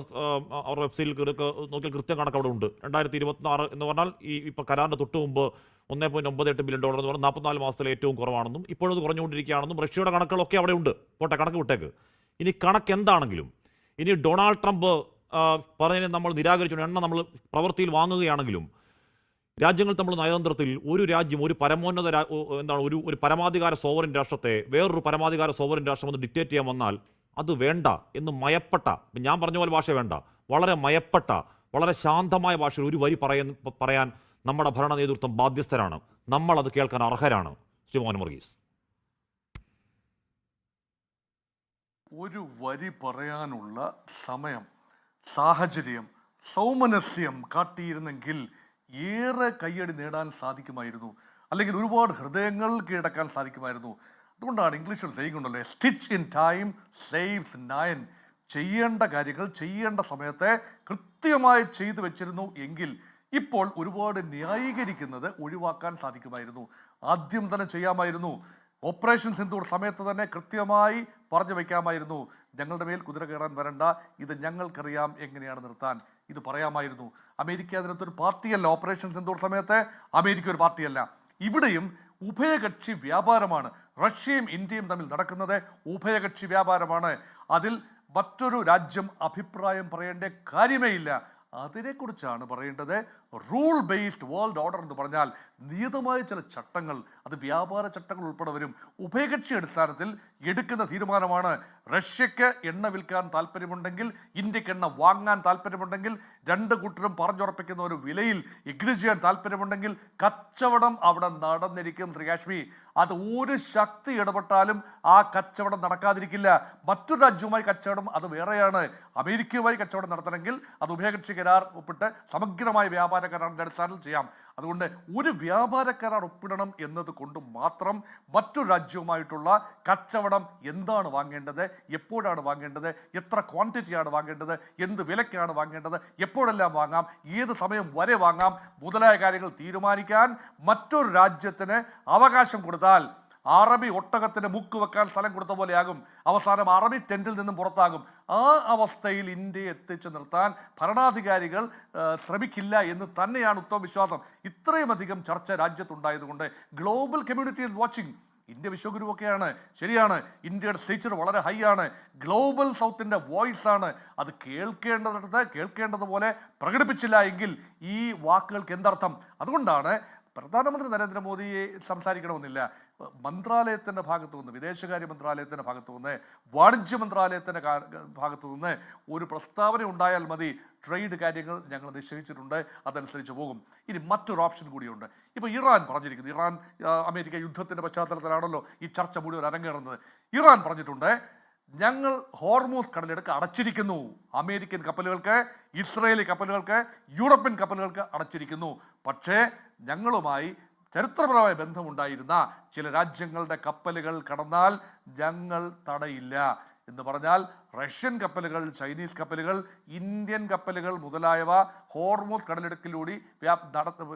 അവരുടെ വെബ്സൈറ്റിൽ നോക്കിയാൽ കൃത്യം കണക്ക് അവിടെ ഉണ്ട്. 2026 എന്ന് പറഞ്ഞാൽ ഇപ്പോൾ കരാറിൻ്റെ തൊട്ട് മുമ്പ് $1.98 ബില്യൺ എന്ന് പറഞ്ഞാൽ 44 മാസത്തിലെ ഏറ്റവും കുറവാണെന്നും ഇപ്പോഴത് കുറഞ്ഞുകൊണ്ടിരിക്കുകയാണെന്നും റഷ്യയുടെ കണക്കുകളൊക്കെ അവിടെ ഉണ്ട്. പോട്ടെ, കണക്ക് വിട്ടേക്ക്. ഇനി കണക്ക് എന്താണെങ്കിലും ഇനി ഡൊണാൾഡ് ട്രംപ് പറഞ്ഞതിനെ നമ്മൾ നിരാകരിച്ചു എണ്ണ നമ്മൾ പ്രവൃത്തിയിൽ വാങ്ങുകയാണെങ്കിലും രാജ്യങ്ങൾ തമ്മിൽ നയതന്ത്രത്തിൽ ഒരു രാജ്യം ഒരു പരമോന്നത ഒരു പരമാധികാര സോവറിൻ രാഷ്ട്രത്തെ വേറൊരു പരമാധികാര സോവറിൻ രാഷ്ട്രം ഒന്ന് ഡിക്റ്റേറ്റ് ചെയ്യാൻ വന്നാൽ അത് വേണ്ട എന്ന് മയപ്പെട്ട, ഞാൻ പറഞ്ഞ പോലെ ഭാഷ വേണ്ട, വളരെ മയപ്പെട്ട വളരെ ശാന്തമായ ഭാഷയിൽ ഒരു വരി പറയാൻ നമ്മുടെ ഭരണ നേതൃത്വം ബാധ്യസ്ഥരാണ്. നമ്മൾ അത് കേൾക്കാൻ അർഹരാണ്. ശ്രീ മോഹൻ വർഗീസ്, ഒരു വരി പറയാനുള്ള സമയം, സാഹചര്യം, സൗമനസ്യം കാട്ടിയിരുന്നെങ്കിൽ ഏറെ കയ്യടി നേടാൻ സാധിക്കുമായിരുന്നു, അല്ലെങ്കിൽ ഒരുപാട് ഹൃദയങ്ങൾ കീഴടക്കാൻ സാധിക്കുമായിരുന്നു. അതുകൊണ്ടാണ് ഇംഗ്ലീഷിൽ ചെയ്യുന്നുണ്ടല്ലോ, സ്റ്റിച്ച് ഇൻ ടൈം സേവ്സ് 9. ചെയ്യേണ്ട കാര്യങ്ങൾ ചെയ്യേണ്ട സമയത്തെ കൃത്യമായി ചെയ്തു വെച്ചിരുന്നു എങ്കിൽ ഇപ്പോൾ ഒരുപാട് ന്യായീകരിക്കുന്നത് ഒഴിവാക്കാൻ സാധിക്കുമായിരുന്നു. ആദ്യം തന്നെ ചെയ്യാമായിരുന്നു. ഓപ്പറേഷൻ സിന്ദൂർ സമയത്ത് തന്നെ കൃത്യമായി പറഞ്ഞു വയ്ക്കാമായിരുന്നു, ഞങ്ങളുടെ മേൽ കുതിര കയറാൻ വരണ്ട, ഇത് ഞങ്ങൾക്കറിയാം എങ്ങനെയാണ് നിർത്താൻ, ഇത് പറയാമായിരുന്നു. അമേരിക്ക അതിനകത്തൊരു പാർട്ടിയല്ല. ഓപ്പറേഷൻ സിന്ദൂർ സമയത്ത് അമേരിക്ക ഒരു പാർട്ടിയല്ല. ഇവിടെയും ഉഭയകക്ഷി വ്യാപാരമാണ്. റഷ്യയും ഇന്ത്യയും തമ്മിൽ നടക്കുന്നത് ഉഭയകക്ഷി വ്യാപാരമാണ്. അതിൽ മറ്റൊരു രാജ്യം അഭിപ്രായം പറയേണ്ട കാര്യമേ ഇല്ല. അതിനെക്കുറിച്ചാണ് പറയേണ്ടത്. റൂൾ ബേസ്ഡ് വേൾഡ് ഓർഡർ എന്ന് പറഞ്ഞാൽ നിയതമായ ചില ചട്ടങ്ങൾ, അത് വ്യാപാര ചട്ടങ്ങൾ ഉൾപ്പെടെ വരും. ഉഭയകക്ഷി അടിസ്ഥാനത്തിൽ എടുക്കുന്ന തീരുമാനമാണ്. റഷ്യക്ക് എണ്ണ വിൽക്കാൻ താല്പര്യമുണ്ടെങ്കിൽ, ഇന്ത്യക്ക് എണ്ണ വാങ്ങാൻ താല്പര്യമുണ്ടെങ്കിൽ, രണ്ട് കൂട്ടരും പറഞ്ഞുറപ്പിക്കുന്ന ഒരു വിലയിൽ എഗ്രി ചെയ്യാൻ താല്പര്യമുണ്ടെങ്കിൽ കച്ചവടം അവിടെ നടന്നിരിക്കും. ശ്രീകാശ്മി, അത് ഒരു ശക്തി ഇടപെട്ടാലും ആ കച്ചവടം നടക്കാതിരിക്കില്ല. മറ്റൊരു രാജ്യവുമായി കച്ചവടം അത് വേറെയാണ്. അമേരിക്കയുമായി കച്ചവടം നടത്തണമെങ്കിൽ അത് ഉഭയകക്ഷി കരാർ ഒപ്പിട്ട് സമഗ്രമായ വ്യാപാര കരാറിൻ്റെ അടിസ്ഥാനത്തിൽ ചെയ്യാം. അതുകൊണ്ട് ഒരു വ്യാപാര കരാർ ഒപ്പിടണം എന്നത് കൊണ്ട് മാത്രം മറ്റൊരു രാജ്യവുമായിട്ടുള്ള കച്ചവടം എന്താണ് വാങ്ങേണ്ടത്, എപ്പോഴാണ് വാങ്ങേണ്ടത്, എത്ര ക്വാണ്ടിറ്റിയാണ് വാങ്ങേണ്ടത്, എന്ത് വിലക്കാണ് വാങ്ങേണ്ടത്, എപ്പോഴെല്ലാം വാങ്ങാം, ഏത് സമയം വരെ വാങ്ങാം മുതലായ കാര്യങ്ങൾ തീരുമാനിക്കാൻ മറ്റൊരു രാജ്യത്തിന് അവകാശം കൊടുത്താൽ അറബി ഒട്ടകത്തിന് മുക്ക് വെക്കാൻ സ്ഥലം കൊടുത്ത പോലെയാകും. അവസാനം അറബി ടെന്റിൽ നിന്നും പുറത്താകും. ആ അവസ്ഥയിൽ ഇന്ത്യയെ എത്തിച്ചു നിർത്താൻ ഭരണാധികാരികൾ ശ്രമിക്കില്ല എന്ന് തന്നെയാണ് ഉത്തമ വിശ്വാസം. ഇത്രയും അധികം ചർച്ച രാജ്യത്തുണ്ടായതുകൊണ്ട് global community is watching. India വിശ്വഗുരുവൊക്കെയാണ്, ശരിയാണ്. ഇന്ത്യയുടെ സ്റ്റേച്ചർ വളരെ ഹൈ ആണ്. ഗ്ലോബൽ സൗത്തിൻ്റെ വോയിസ് ആണ്. അത് കേൾക്കേണ്ടതുപോലെ പ്രകടിപ്പിച്ചില്ല എങ്കിൽ ഈ വാക്കുകൾക്ക് എന്തർത്ഥം? അതുകൊണ്ടാണ് പ്രധാനമന്ത്രി നരേന്ദ്രമോദിയെ സംസാരിക്കണമെന്നില്ല. മന്ത്രാലയത്തിൻ്റെ ഭാഗത്തു നിന്ന്, വിദേശകാര്യ മന്ത്രാലയത്തിൻ്റെ ഭാഗത്തു നിന്ന്, വാണിജ്യ മന്ത്രാലയത്തിൻ്റെ ഭാഗത്തു നിന്ന് ഒരു പ്രസ്താവന ഉണ്ടായാൽ മതി. ട്രേഡ് കാര്യങ്ങൾ ഞങ്ങൾ നിശ്ചയിച്ചിട്ടുണ്ട്, അതനുസരിച്ച് പോകും. ഇനി മറ്റൊരു ഓപ്ഷൻ കൂടിയുണ്ട്. ഇപ്പോൾ ഇറാൻ പറഞ്ഞിരിക്കുന്നത്, ഇറാൻ അമേരിക്ക യുദ്ധത്തിൻ്റെ പശ്ചാത്തലത്തിലാണല്ലോ ഈ ചർച്ച മുഴുവൻ അരങ്ങേറുന്നത്. ഇറാൻ പറഞ്ഞിട്ടുണ്ട്, ഞങ്ങൾ ഹോർമൂസ് കടലിടുക്ക് അടച്ചിരിക്കുന്നു. അമേരിക്കൻ കപ്പലുകൾക്ക്, ഇസ്രയേലി കപ്പലുകൾക്ക്, യൂറോപ്യൻ കപ്പലുകൾക്ക് അടച്ചിരിക്കുന്നു. പക്ഷേ ഞങ്ങളുമായി ചരിത്രപരമായ ബന്ധമുണ്ടായിരുന്ന ചില രാജ്യങ്ങളുടെ കപ്പലുകൾ കടന്നാൽ ഞങ്ങൾ തടയില്ല എന്ന് പറഞ്ഞാൽ റഷ്യൻ കപ്പലുകൾ, ചൈനീസ് കപ്പലുകൾ, ഇന്ത്യൻ കപ്പലുകൾ മുതലായവ ഹോർമൂസ് കടലിടുക്കിലൂടെ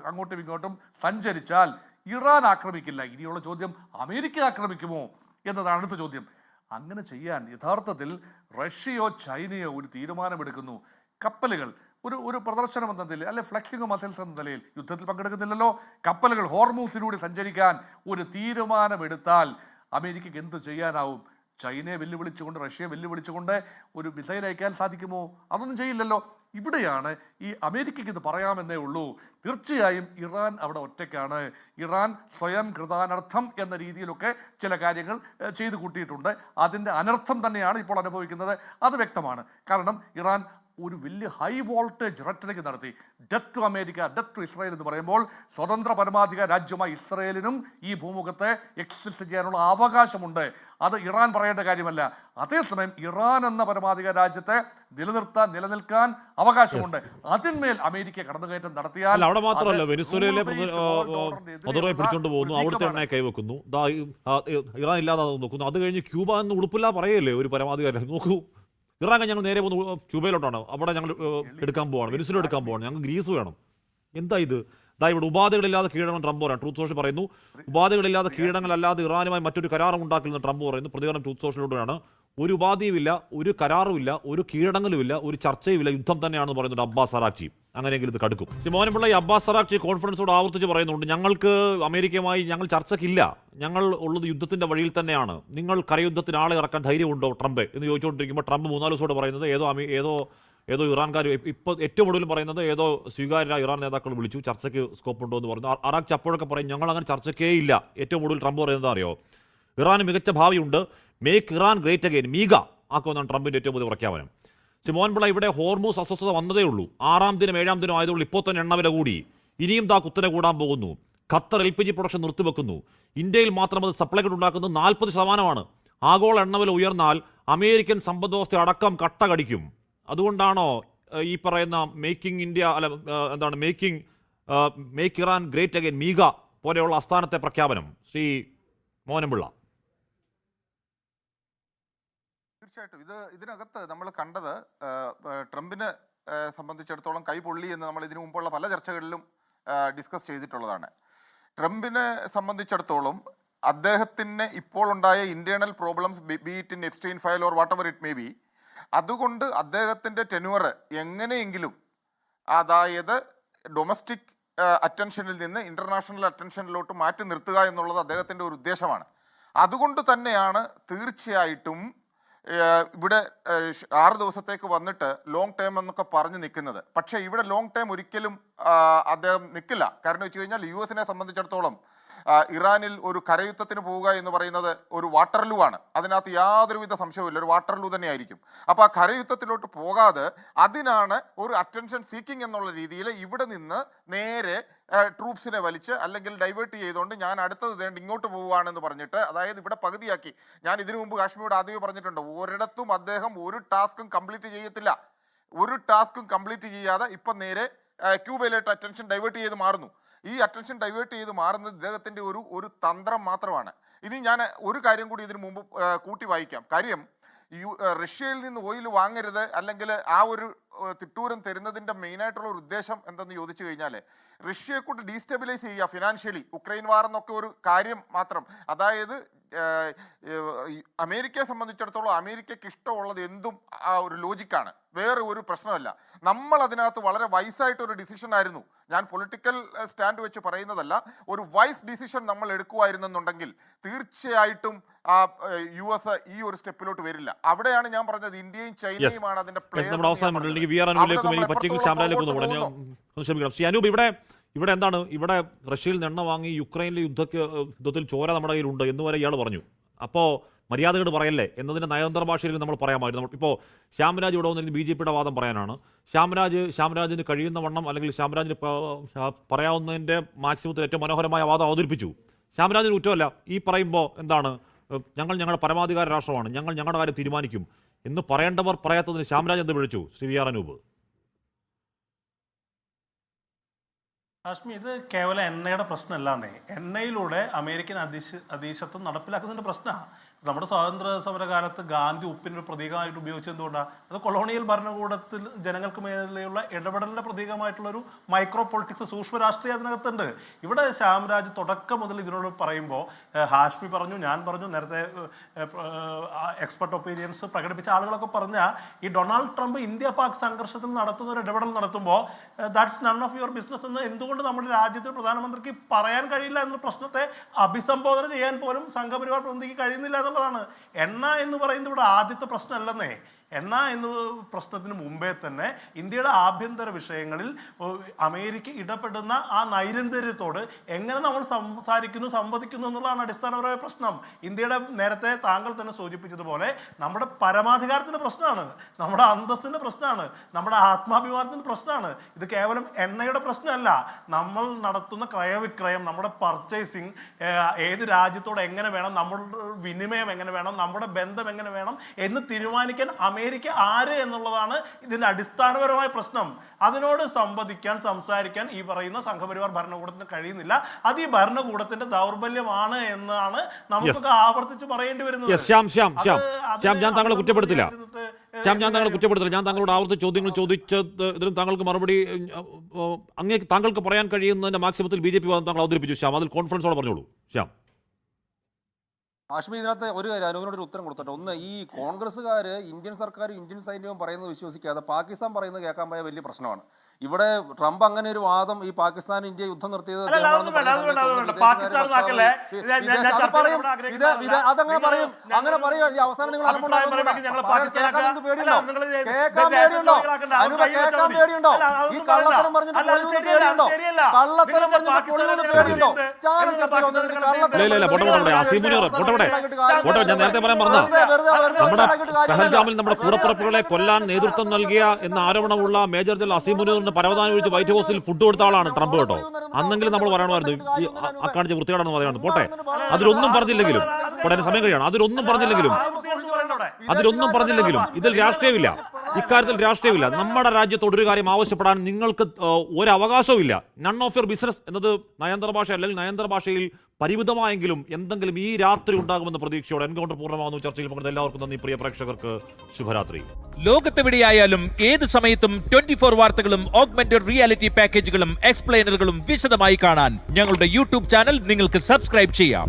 അങ്ങോട്ടും ഇങ്ങോട്ടും സഞ്ചരിച്ചാൽ ഇറാൻ ആക്രമിക്കില്ല. ഇനിയുള്ള ചോദ്യം, അമേരിക്ക ആക്രമിക്കുമോ എന്നതാണ് അടുത്ത ചോദ്യം. അങ്ങനെ ചെയ്യാൻ യഥാർത്ഥത്തിൽ റഷ്യയോ ചൈനയോ ഒരു തീരുമാനമെടുക്കുന്നു. കപ്പലുകൾ ഒരു പ്രദർശനം എന്ന നിലയിൽ, അല്ലെ ഫ്ലെക്സിംഗ് മസിൽസ് എന്ന നിലയിൽ യുദ്ധത്തിൽ പങ്കെടുക്കുന്നില്ലല്ലോ, കപ്പലുകൾ ഹോർമൂസിലൂടെ സഞ്ചരിക്കാൻ ഒരു തീരുമാനമെടുത്താൽ അമേരിക്കയ്ക്ക് എന്ത് ചെയ്യാനാവും? ചൈനയെ വെല്ലുവിളിച്ചുകൊണ്ട്, റഷ്യയെ വെല്ലുവിളിച്ചുകൊണ്ട് ഒരു മിസൈൽ അയക്കാൻ സാധിക്കുമോ? അതൊന്നും ചെയ്യില്ലല്ലോ. ഇവിടെയാണ് ഈ അമേരിക്കയ്ക്ക് ഇത് പറയാമെന്നേ ഉള്ളൂ. തീർച്ചയായും ഇറാൻ അവിടെ ഒറ്റയ്ക്കാണ്. ഇറാൻ സ്വയം കൃതാനർത്ഥം എന്ന രീതിയിലൊക്കെ ചില കാര്യങ്ങൾ ചെയ്തു കൂട്ടിയിട്ടുണ്ട്. അതിൻ്റെ അനർത്ഥം തന്നെയാണ് ഇപ്പോൾ അനുഭവിക്കുന്നത്. അത് വ്യക്തമാണ്. കാരണം ഇറാൻ ഒരു വലിയ ഹൈ വോൾട്ടേജ് റെട്ടറിക് നടത്തി. Death to America, death to Israel എന്ന് പറയുമ്പോൾ സ്വതന്ത്ര പരമാധികാര രാജ്യമായി ഇസ്രായേലിനും ഈ ഭൂമുഖത്തെ എക്സിസ്റ്റ് ചെയ്യാനുള്ള അവകാശമുണ്ട്. അത് ഇറാൻ പറയേണ്ട കാര്യമല്ല. അതേസമയം ഇറാൻ എന്ന പരമാധികാര രാജ്യത്തെ നിലനിൽക്കാൻ അവകാശമുണ്ട്. അതിന്മേൽ അമേരിക്ക കടന്നുകയറ്റം നടത്തിയാൽ അവിടെ മാത്രമല്ല, വെനിസ്വേലയിലെ മദുറോയെ പിടിച്ചുകൊണ്ട് പോകുന്നു, അവിടുത്തെ എണ്ണയെ കൈവെക്കുന്നു, ഇറാൻ ഇല്ലാതെ നോക്കുന്നു. അത് കഴിഞ്ഞ് ക്യൂബ എന്ന് ഉടുപ്പില്ല പറയല്ലേ ഒരു പരമാധികാരി. നോക്കൂ, ഇറാൻ ഞങ്ങൾ നേരെ പോകുന്നു ക്യൂബയിലോട്ടാണ്, അവിടെ ഞങ്ങൾ എടുക്കാൻ പോവാണ്, വെനിസ്വേല എടുക്കാൻ പോവാണ്, ഞങ്ങൾ ഗ്രീസ് വേണം. എന്താ ഇത്? ഇവിടെ ഉപാധികളില്ലാതെ കീഴടങ്ങും ട്രംപ് പറയാം. ട്രൂത്ത് സോഷ്യൽ പറയുന്നു ഉപാധികളില്ലാതെ കീഴടങ്ങലല്ലാതെ ഇറാനുമായി മറ്റൊരു കരാറും ഉണ്ടാക്കില്ലെന്ന് ട്രംപ് പറയുന്നു. പ്രതികരണം ട്രൂത്ത് സോഷ്യലിലൂടെയാണ്. ഒരു ഉപാധിയുമില്ല, ഒരു കരാറുമില്ല, ഒരു കീഴടങ്ങലുമില്ല, ഒരു ചർച്ചയുമില്ല, യുദ്ധം തന്നെയാണെന്ന് പറയുന്നുണ്ട് അബ്ബാസ് അറാഖ്ചി. അങ്ങനെയെങ്കിൽ ഇത് കടുക്കും. മോഹൻപിള്ള ഈ അബ്ബാസ് അറാഖ്ചി കോൺഫിഡൻസോട് ആവർത്തിച്ച് പറയുന്നുണ്ട്, ഞങ്ങൾക്ക് അമേരിക്കയുമായി ഞങ്ങൾ ചർച്ചയ്ക്കില്ല, ഞങ്ങൾ ഉള്ളത് യുദ്ധത്തിന്റെ വഴിയിൽ തന്നെയാണ്, നിങ്ങൾ കരയുദ്ധത്തിന് ആളെ ഇറക്കാൻ ധൈര്യമുണ്ടോ ട്രംപ് എന്ന് ചോദിച്ചുകൊണ്ടിരിക്കുമ്പോൾ ട്രംപ് 3-4 ദിവസത്തോട് പറയുന്നത് ഏതോ ഇറാൻകാർ ഇപ്പോൾ ഏറ്റവും ഒടുവിലും പറയുന്നത് ഏതോ സ്വീകാര്യരായ ഇറാൻ നേതാക്കൾ വിളിച്ചു, ചർച്ചയ്ക്ക് സ്കോപ്പ് ഉണ്ടോ എന്ന് പറഞ്ഞു. അറാഖ്ചി അപ്പോഴൊക്കെ പറയും ഞങ്ങൾ അങ്ങനെ ചർച്ചയ്ക്കേ ഇല്ല. ഏറ്റവും ഒടുവിൽ ട്രംപ് പറയുന്നത് അറിയോ, ഇറാന് മികച്ച ഭാവിയുണ്ട്, make Iran great again, Megha ആക്കുമെന്നാണ് ട്രംപിന്റെ ഏറ്റവും പുതിയ പ്രഖ്യാപനം. മോഹൻപിള്ള ഇവിടെ ഹോർമൂസ് അസ്വസ്ഥത വന്നതേ ഉള്ളൂ. 6-ാം ദിനം 7-ാം ദിനം ആയതുള്ളൂ. ഇപ്പോൾ തന്നെ എണ്ണവില കൂടി, ഇനിയും കുത്തനെ കൂടാൻ പോകുന്നു. ഖത്തർ LPG പ്രൊഡക്ഷൻ നിർത്തിവെക്കുന്നു. ഇന്ത്യയിൽ മാത്രം അത് സപ്ലൈ ഉണ്ടാക്കുന്നത് 40%. ആഗോള എണ്ണവില ഉയർന്നാൽ അമേരിക്കൻ സമ്പദ് വ്യവസ്ഥ അടക്കം കട്ട കടിക്കും. അതുകൊണ്ടാണോ ഈ പറയുന്ന making India make Iran great again, MIGA പോലെയുള്ള അസ്ഥാനത്തെ പ്രഖ്യാപനം? ശ്രീ മോഹൻപിള്ള. തീർച്ചയായിട്ടും ഇതിനകത്ത് നമ്മൾ കണ്ടത് ട്രംപിനെ സംബന്ധിച്ചിടത്തോളം കൈപൊള്ളി എന്ന് നമ്മൾ ഇതിനു മുമ്പുള്ള പല ചർച്ചകളിലും ഡിസ്കസ് ചെയ്തിട്ടുള്ളതാണ്. ട്രംപിനെ സംബന്ധിച്ചിടത്തോളം അദ്ദേഹത്തിന് ഇപ്പോൾ ഉണ്ടായ internal problems, B it in Epstein file or what ever it may B, അതുകൊണ്ട് അദ്ദേഹത്തിൻ്റെ ടെന്യൂർ എങ്ങനെയെങ്കിലും, അതായത് ഡൊമസ്റ്റിക് അറ്റൻഷനിൽ നിന്ന് ഇന്റർനാഷണൽ അറ്റൻഷനിലോട്ട് മാറ്റി നിർത്തുക എന്നുള്ളത് അദ്ദേഹത്തിൻ്റെ ഒരു ഉദ്ദേശമാണ്. അതുകൊണ്ട് തന്നെയാണ് തീർച്ചയായിട്ടും ഇവിടെ 6 ദിവസത്തേക്ക് വന്നിട്ട് ലോങ് ടേം എന്നൊക്കെ പറഞ്ഞ് നിൽക്കുന്നത്. പക്ഷേ ഇവിടെ ലോങ് ടേം ഒരിക്കലും അദ്ദേഹം നിൽക്കില്ല. കാരണം വെച്ച് കഴിഞ്ഞാൽ US-നെ സംബന്ധിച്ചിടത്തോളം ഇറാനിൽ ഒരു കരയുദ്ധത്തിന് പോവുക എന്ന് പറയുന്നത് ഒരു വാട്ടർലൂ ആണ്. അതിനകത്ത് യാതൊരുവിധ സംശയവുമില്ല, ഒരു വാട്ടർലൂ തന്നെയായിരിക്കും. അപ്പോൾ ആ കരയുദ്ധത്തിലോട്ട് പോകാതെ അതിനാണ് ഒരു അറ്റൻഷൻ സീക്കിംഗ് എന്നുള്ള രീതിയിൽ ഇവിടെ നിന്ന് നേരെ ട്രൂപ്സിനെ വലിച്ച് അല്ലെങ്കിൽ ഡൈവേർട്ട് ചെയ്തുകൊണ്ട് ഞാൻ അടുത്തത് വേണ്ട ഇങ്ങോട്ട് പോവുകയാണെന്ന് പറഞ്ഞിട്ട്, അതായത് ഇവിടെ പകുതിയാക്കി. ഞാൻ ഇതിനു മുമ്പ് കാശ്മീരോട് ആദ്യമേ പറഞ്ഞിട്ടുണ്ട്, ഒരിടത്തും അദ്ദേഹം ഒരു ടാസ്കും കംപ്ലീറ്റ് ചെയ്യത്തില്ല. ഒരു ടാസ്കും കംപ്ലീറ്റ് ചെയ്യാതെ ഇപ്പം നേരെ ക്യൂബയിലോട്ട് അറ്റൻഷൻ ഡൈവേർട്ട് ചെയ്ത് മാറുന്നു. ഈ അറ്റൻഷൻ ഡൈവേർട്ട് ചെയ്ത് മാറുന്നത് ഇദ്ദേഹത്തിൻ്റെ ഒരു തന്ത്രം മാത്രമാണ്. ഇനി ഞാൻ ഒരു കാര്യം കൂടി ഇതിനു മുമ്പ് കൂട്ടി വായിക്കാം. കാര്യം റഷ്യയിൽ നിന്ന് ഓയിൽ വാങ്ങരുത് അല്ലെങ്കിൽ ആ ഒരു തിട്ടൂരം തരുന്നതിൻ്റെ മെയിനായിട്ടുള്ള ഒരു ഉദ്ദേശം എന്തെന്ന് ചോദിച്ചു കഴിഞ്ഞാൽ റഷ്യയെ കൊണ്ട് ഡീസ്റ്റെബിലൈസ് ചെയ്യുക ഫിനാൻഷ്യലി, ഉക്രൈൻ വാർ എന്നൊക്കെ ഒരു കാര്യം മാത്രം. അതായത് അമേരിക്കയെ സംബന്ധിച്ചിടത്തോളം അമേരിക്കയ്ക്ക് ഇഷ്ടമുള്ളത് എന്തും ആ ഒരു ലോജിക്കാണ്, വേറെ ഒരു പ്രശ്നമല്ല. നമ്മൾ അതിനകത്ത് വളരെ വൈസായിട്ടൊരു ഡിസിഷൻ ആയിരുന്നു, ഞാൻ പൊളിറ്റിക്കൽ സ്റ്റാൻഡ് വെച്ച് പറയുന്നതല്ല, ഒരു വൈസ് ഡിസിഷൻ നമ്മൾ എടുക്കുമായിരുന്നെന്നുണ്ടെങ്കിൽ തീർച്ചയായിട്ടും US ഈ ഒരു സ്റ്റെപ്പിലോട്ട് വരില്ല. അവിടെയാണ് ഞാൻ പറഞ്ഞത് ഇന്ത്യയും ചൈനയുമാണ് അതിന്റെ ഇവിടെ എന്താണ്, ഇവിടെ റഷ്യയിൽ നിന്ന് എണ്ണ വാങ്ങി യുക്രൈനിലെ യുദ്ധത്തിൽ ചോര നമ്മുടെ കയ്യിലുണ്ട് എന്ന് വരെ ഇയാൾ പറഞ്ഞു. അപ്പോൾ മര്യാദകൾ പറയല്ലേ എന്നതിൻ്റെ നയതന്ത്ര ഭാഷയിൽ നമ്മൾ പറയാമായിരുന്നു. ഇപ്പോൾ ശ്യാംരാജ് ഇവിടെ വന്നിരുന്ന് BJPയുടെ വാദം പറയാനാണ്. ശ്യാംരാജിന് കഴിയുന്ന വണ്ണം അല്ലെങ്കിൽ ശ്യാംരാജിന് പറയാവുന്നതിൻ്റെ മാക്സിമത്തിൽ ഏറ്റവും മനോഹരമായ വാദം അവതരിപ്പിച്ചു. ശ്യാംരാജിന് കുറ്റമല്ല. ഈ പറയുമ്പോൾ എന്താണ്, ഞങ്ങളുടെ പരമാധികാര രാഷ്ട്രമാണ്, ഞങ്ങളുടെ കാര്യം തീരുമാനിക്കും എന്ന് പറയേണ്ടവർ പറയാത്തതിന് ശ്യാംരാജ് എന്ത് വിളിച്ചു? Shri V R Anoop. കാശ്മീർ ഇത് കേവലം എണ്ണയുടെ പ്രശ്നമല്ലാന്നേ, എണ്ണയിലൂടെ അമേരിക്കൻ അധീശത്വം നടപ്പിലാക്കുന്നതിൻ്റെ പ്രശ്നമാണ്. നമ്മുടെ സ്വാതന്ത്ര്യ സമരകാലത്ത് ഗാന്ധി ഉപ്പിനൊരു പ്രതീകമായിട്ട് ഉപയോഗിച്ചത് എന്തുകൊണ്ടാണ്? അത് കൊളോണിയൽ ഭരണകൂടത്തിൽ ജനങ്ങൾക്ക് മേലെയുള്ള ഇടപെടലിൻ്റെ പ്രതീകമായിട്ടുള്ളൊരു മൈക്രോ പൊളിറ്റിക്സ്, സൂക്ഷ്മ രാഷ്ട്രീയം അതിനകത്തുണ്ട്. ഇവിടെ ശ്യാംരാജ് തുടക്കം മുതൽ ഇതിനോട് പറയുമ്പോൾ ഹാഷ്മി പറഞ്ഞു, ഞാൻ പറഞ്ഞു, നേരത്തെ എക്സ്പെർട്ട് ഒപ്പീനിയൻസ് പ്രകടിപ്പിച്ച ആളുകളൊക്കെ പറഞ്ഞാൽ ഈ ഡൊണാൾഡ് ട്രംപ് ഇന്ത്യ പാക് സംഘർഷത്തിൽ നടത്തുന്ന ഒരു ഇടപെടൽ നടത്തുമ്പോൾ that's none of your business എന്ന് എന്തുകൊണ്ട് നമ്മുടെ രാജ്യത്തെ പ്രധാനമന്ത്രിക്ക് പറയാൻ കഴിയില്ല എന്ന പ്രശ്നത്തെ അഭിസംബോധന ചെയ്യാൻ പോലും സംഘപരിവാർ പ്രതിനിധിക്ക് കഴിയുന്നില്ല എന്നുള്ളതാണ്. എണ്ണ എന്ന് പറയുന്നത് ഇവിടെ ആദ്യത്തെ പ്രശ്നമല്ലെന്നേ. എണ്ണ എന്ന പ്രശ്നത്തിന് മുമ്പേ തന്നെ ഇന്ത്യയുടെ ആഭ്യന്തര വിഷയങ്ങളിൽ അമേരിക്ക ഇടപെടുന്ന ആ നൈരന്തര്യത്തോട് എങ്ങനെ നമ്മൾ സംവദിക്കുന്നു എന്നുള്ളതാണ് അടിസ്ഥാനപരമായ പ്രശ്നം. ഇന്ത്യയുടെ നേരത്തെ താങ്കൾ തന്നെ സൂചിപ്പിച്ചതുപോലെ നമ്മുടെ പരമാധികാരത്തിൻ്റെ പ്രശ്നമാണ്, നമ്മുടെ അന്തസ്സിൻ്റെ പ്രശ്നമാണ്, നമ്മുടെ ആത്മാഭിമാനത്തിൻ്റെ പ്രശ്നമാണ്. ഇത് കേവലം എണ്ണയുടെ പ്രശ്നമല്ല. നമ്മൾ നടത്തുന്ന ക്രയവിക്രയം, നമ്മുടെ പർച്ചേസിങ്, ഏത് രാജ്യത്തോട് എങ്ങനെ വേണം, നമ്മുടെ വിനിമയം എങ്ങനെ വേണം, നമ്മുടെ ബന്ധം എങ്ങനെ വേണം എന്ന് തീരുമാനിക്കാൻ അമേരിക്ക ആര് എന്നുള്ളതാണ് ഇതിന്റെ അടിസ്ഥാനപരമായ പ്രശ്നം. അതിനോട് സംസാരിക്കാൻ ഈ പറയുന്ന സംഘപരിവാർ ഭരണകൂടത്തിന് കഴിയുന്നില്ല. അത് ഈ ഭരണകൂടത്തിന്റെ ദൗർബല്യമാണ് എന്നാണ് നമുക്കൊക്കെ ആവർത്തിച്ച് പറയേണ്ടി വരുന്നത്. ഞാൻ താങ്കളെ കുറ്റപ്പെടുത്തില്ല. ഞാൻ താങ്കളോട് ആവർത്തിച്ച് ചോദ്യങ്ങൾ ചോദിച്ചതിനും താങ്കൾക്ക് മറുപടി താങ്കൾക്ക് പറയാൻ കഴിയുന്നതിന്റെ മാക്സിമത്തിൽ BJP വാദം താങ്കൾ അവതരിപ്പിച്ചു. ശ്യാം, അതിൽ കോൺഫിഡൻസോടെ പറഞ്ഞോളൂ. ശ്യാം, ഹാഷ്മി, ഇതിനകത്ത് ഒരു കാര്യം അനുവിനോട് ഒരു ഉത്തരം കൊടുത്തിട്ട്, ഒന്ന്, ഈ കോൺഗ്രസ്സുകാർ ഇന്ത്യൻ സർക്കാരും ഇന്ത്യൻ സൈന്യവും പറയുന്നത് വിശ്വസിക്കാതെ പാകിസ്ഥാൻ പറയുന്നത് കേൾക്കാൻ പോയ വലിയ പ്രശ്നമാണ്. ഇവിടെ ട്രംപ് അങ്ങനെ ഒരു വാദം ഈ പാകിസ്ഥാൻ ഇന്ത്യ യുദ്ധം നിർത്തിയത് അതങ്ങനെ പറയും. അങ്ങനെ പറയുക അവസാനം നിങ്ങൾ പേടിയുണ്ടോ? ഈ കള്ളത്തരം പറഞ്ഞിട്ട് പേടിയുണ്ടോ? കള്ളത്തരം പറഞ്ഞിട്ട് പേടിയുണ്ടോ? ഞാൻ നേരത്തെ പറയാൻ പറഞ്ഞ നമ്മുടെ പഹൽഗാമിൽ നമ്മുടെ കൂടപ്പുറപ്പുകളെ കൊല്ലാൻ നേതൃത്വം നൽകിയ എന്ന ആരോപണമുള്ള മേജർ ജനറൽ അസീമുനീർ പരവതാനി ഒഴിച്ച് വൈറ്റ് ഹൗസിൽ ഫുഡ് കൊടുത്ത ആളാണ് ട്രംപ് കേട്ടോ. അന്നെങ്കിലും നമ്മൾ പറയണമായിരുന്നു ഈ കാണിച്ച വൃത്തികേടാണെന്ന് പറയുന്നത്. പോട്ടെ, അതിലൊന്നും പറഞ്ഞില്ലെങ്കിലും സമയം കഴിയാണ്. അതിലൊന്നും പറഞ്ഞില്ലെങ്കിലും ഇതിൽ രാഷ്ട്രീയമില്ല. ഇക്കാര്യത്തിൽ രാഷ്ട്രീയമില്ല. നമ്മുടെ രാജ്യത്തോട് ഒരു കാര്യം ആവശ്യപ്പെടാൻ നിങ്ങൾക്ക് ഒരവകാശവും ഇല്ല. നൺ ഓഫ് യുവർ ബിസിനസ് എന്നത് നയതന്ത്ര ഭാഷ അല്ലെങ്കിൽ നയതന്ത്ര ഭാഷയിൽ പരിമിതമായെങ്കിലും എന്തെങ്കിലും ഈ രാത്രി ഉണ്ടാകുമെന്ന പ്രതീക്ഷയോടെ എൻകൗണ്ടർ പൂർണ്ണമാകുന്നു. ചർച്ചയിൽ പങ്കെടുത്ത എല്ലാവർക്കും നന്ദി. പ്രിയ പ്രേക്ഷകർക്ക് ശുഭരാത്രി. ലോകത്തെവിടെയായാലും ഏത് സമയത്തും 24 വാർത്തകളും ഓഗ്മെന്റഡ് റിയാലിറ്റി പാക്കേജുകളും എക്സ്പ്ലെയിനറുകളും വിശദമായി കാണാൻ ഞങ്ങളുടെ യൂട്യൂബ് ചാനൽ നിങ്ങൾക്ക് സബ്സ്ക്രൈബ് ചെയ്യാം.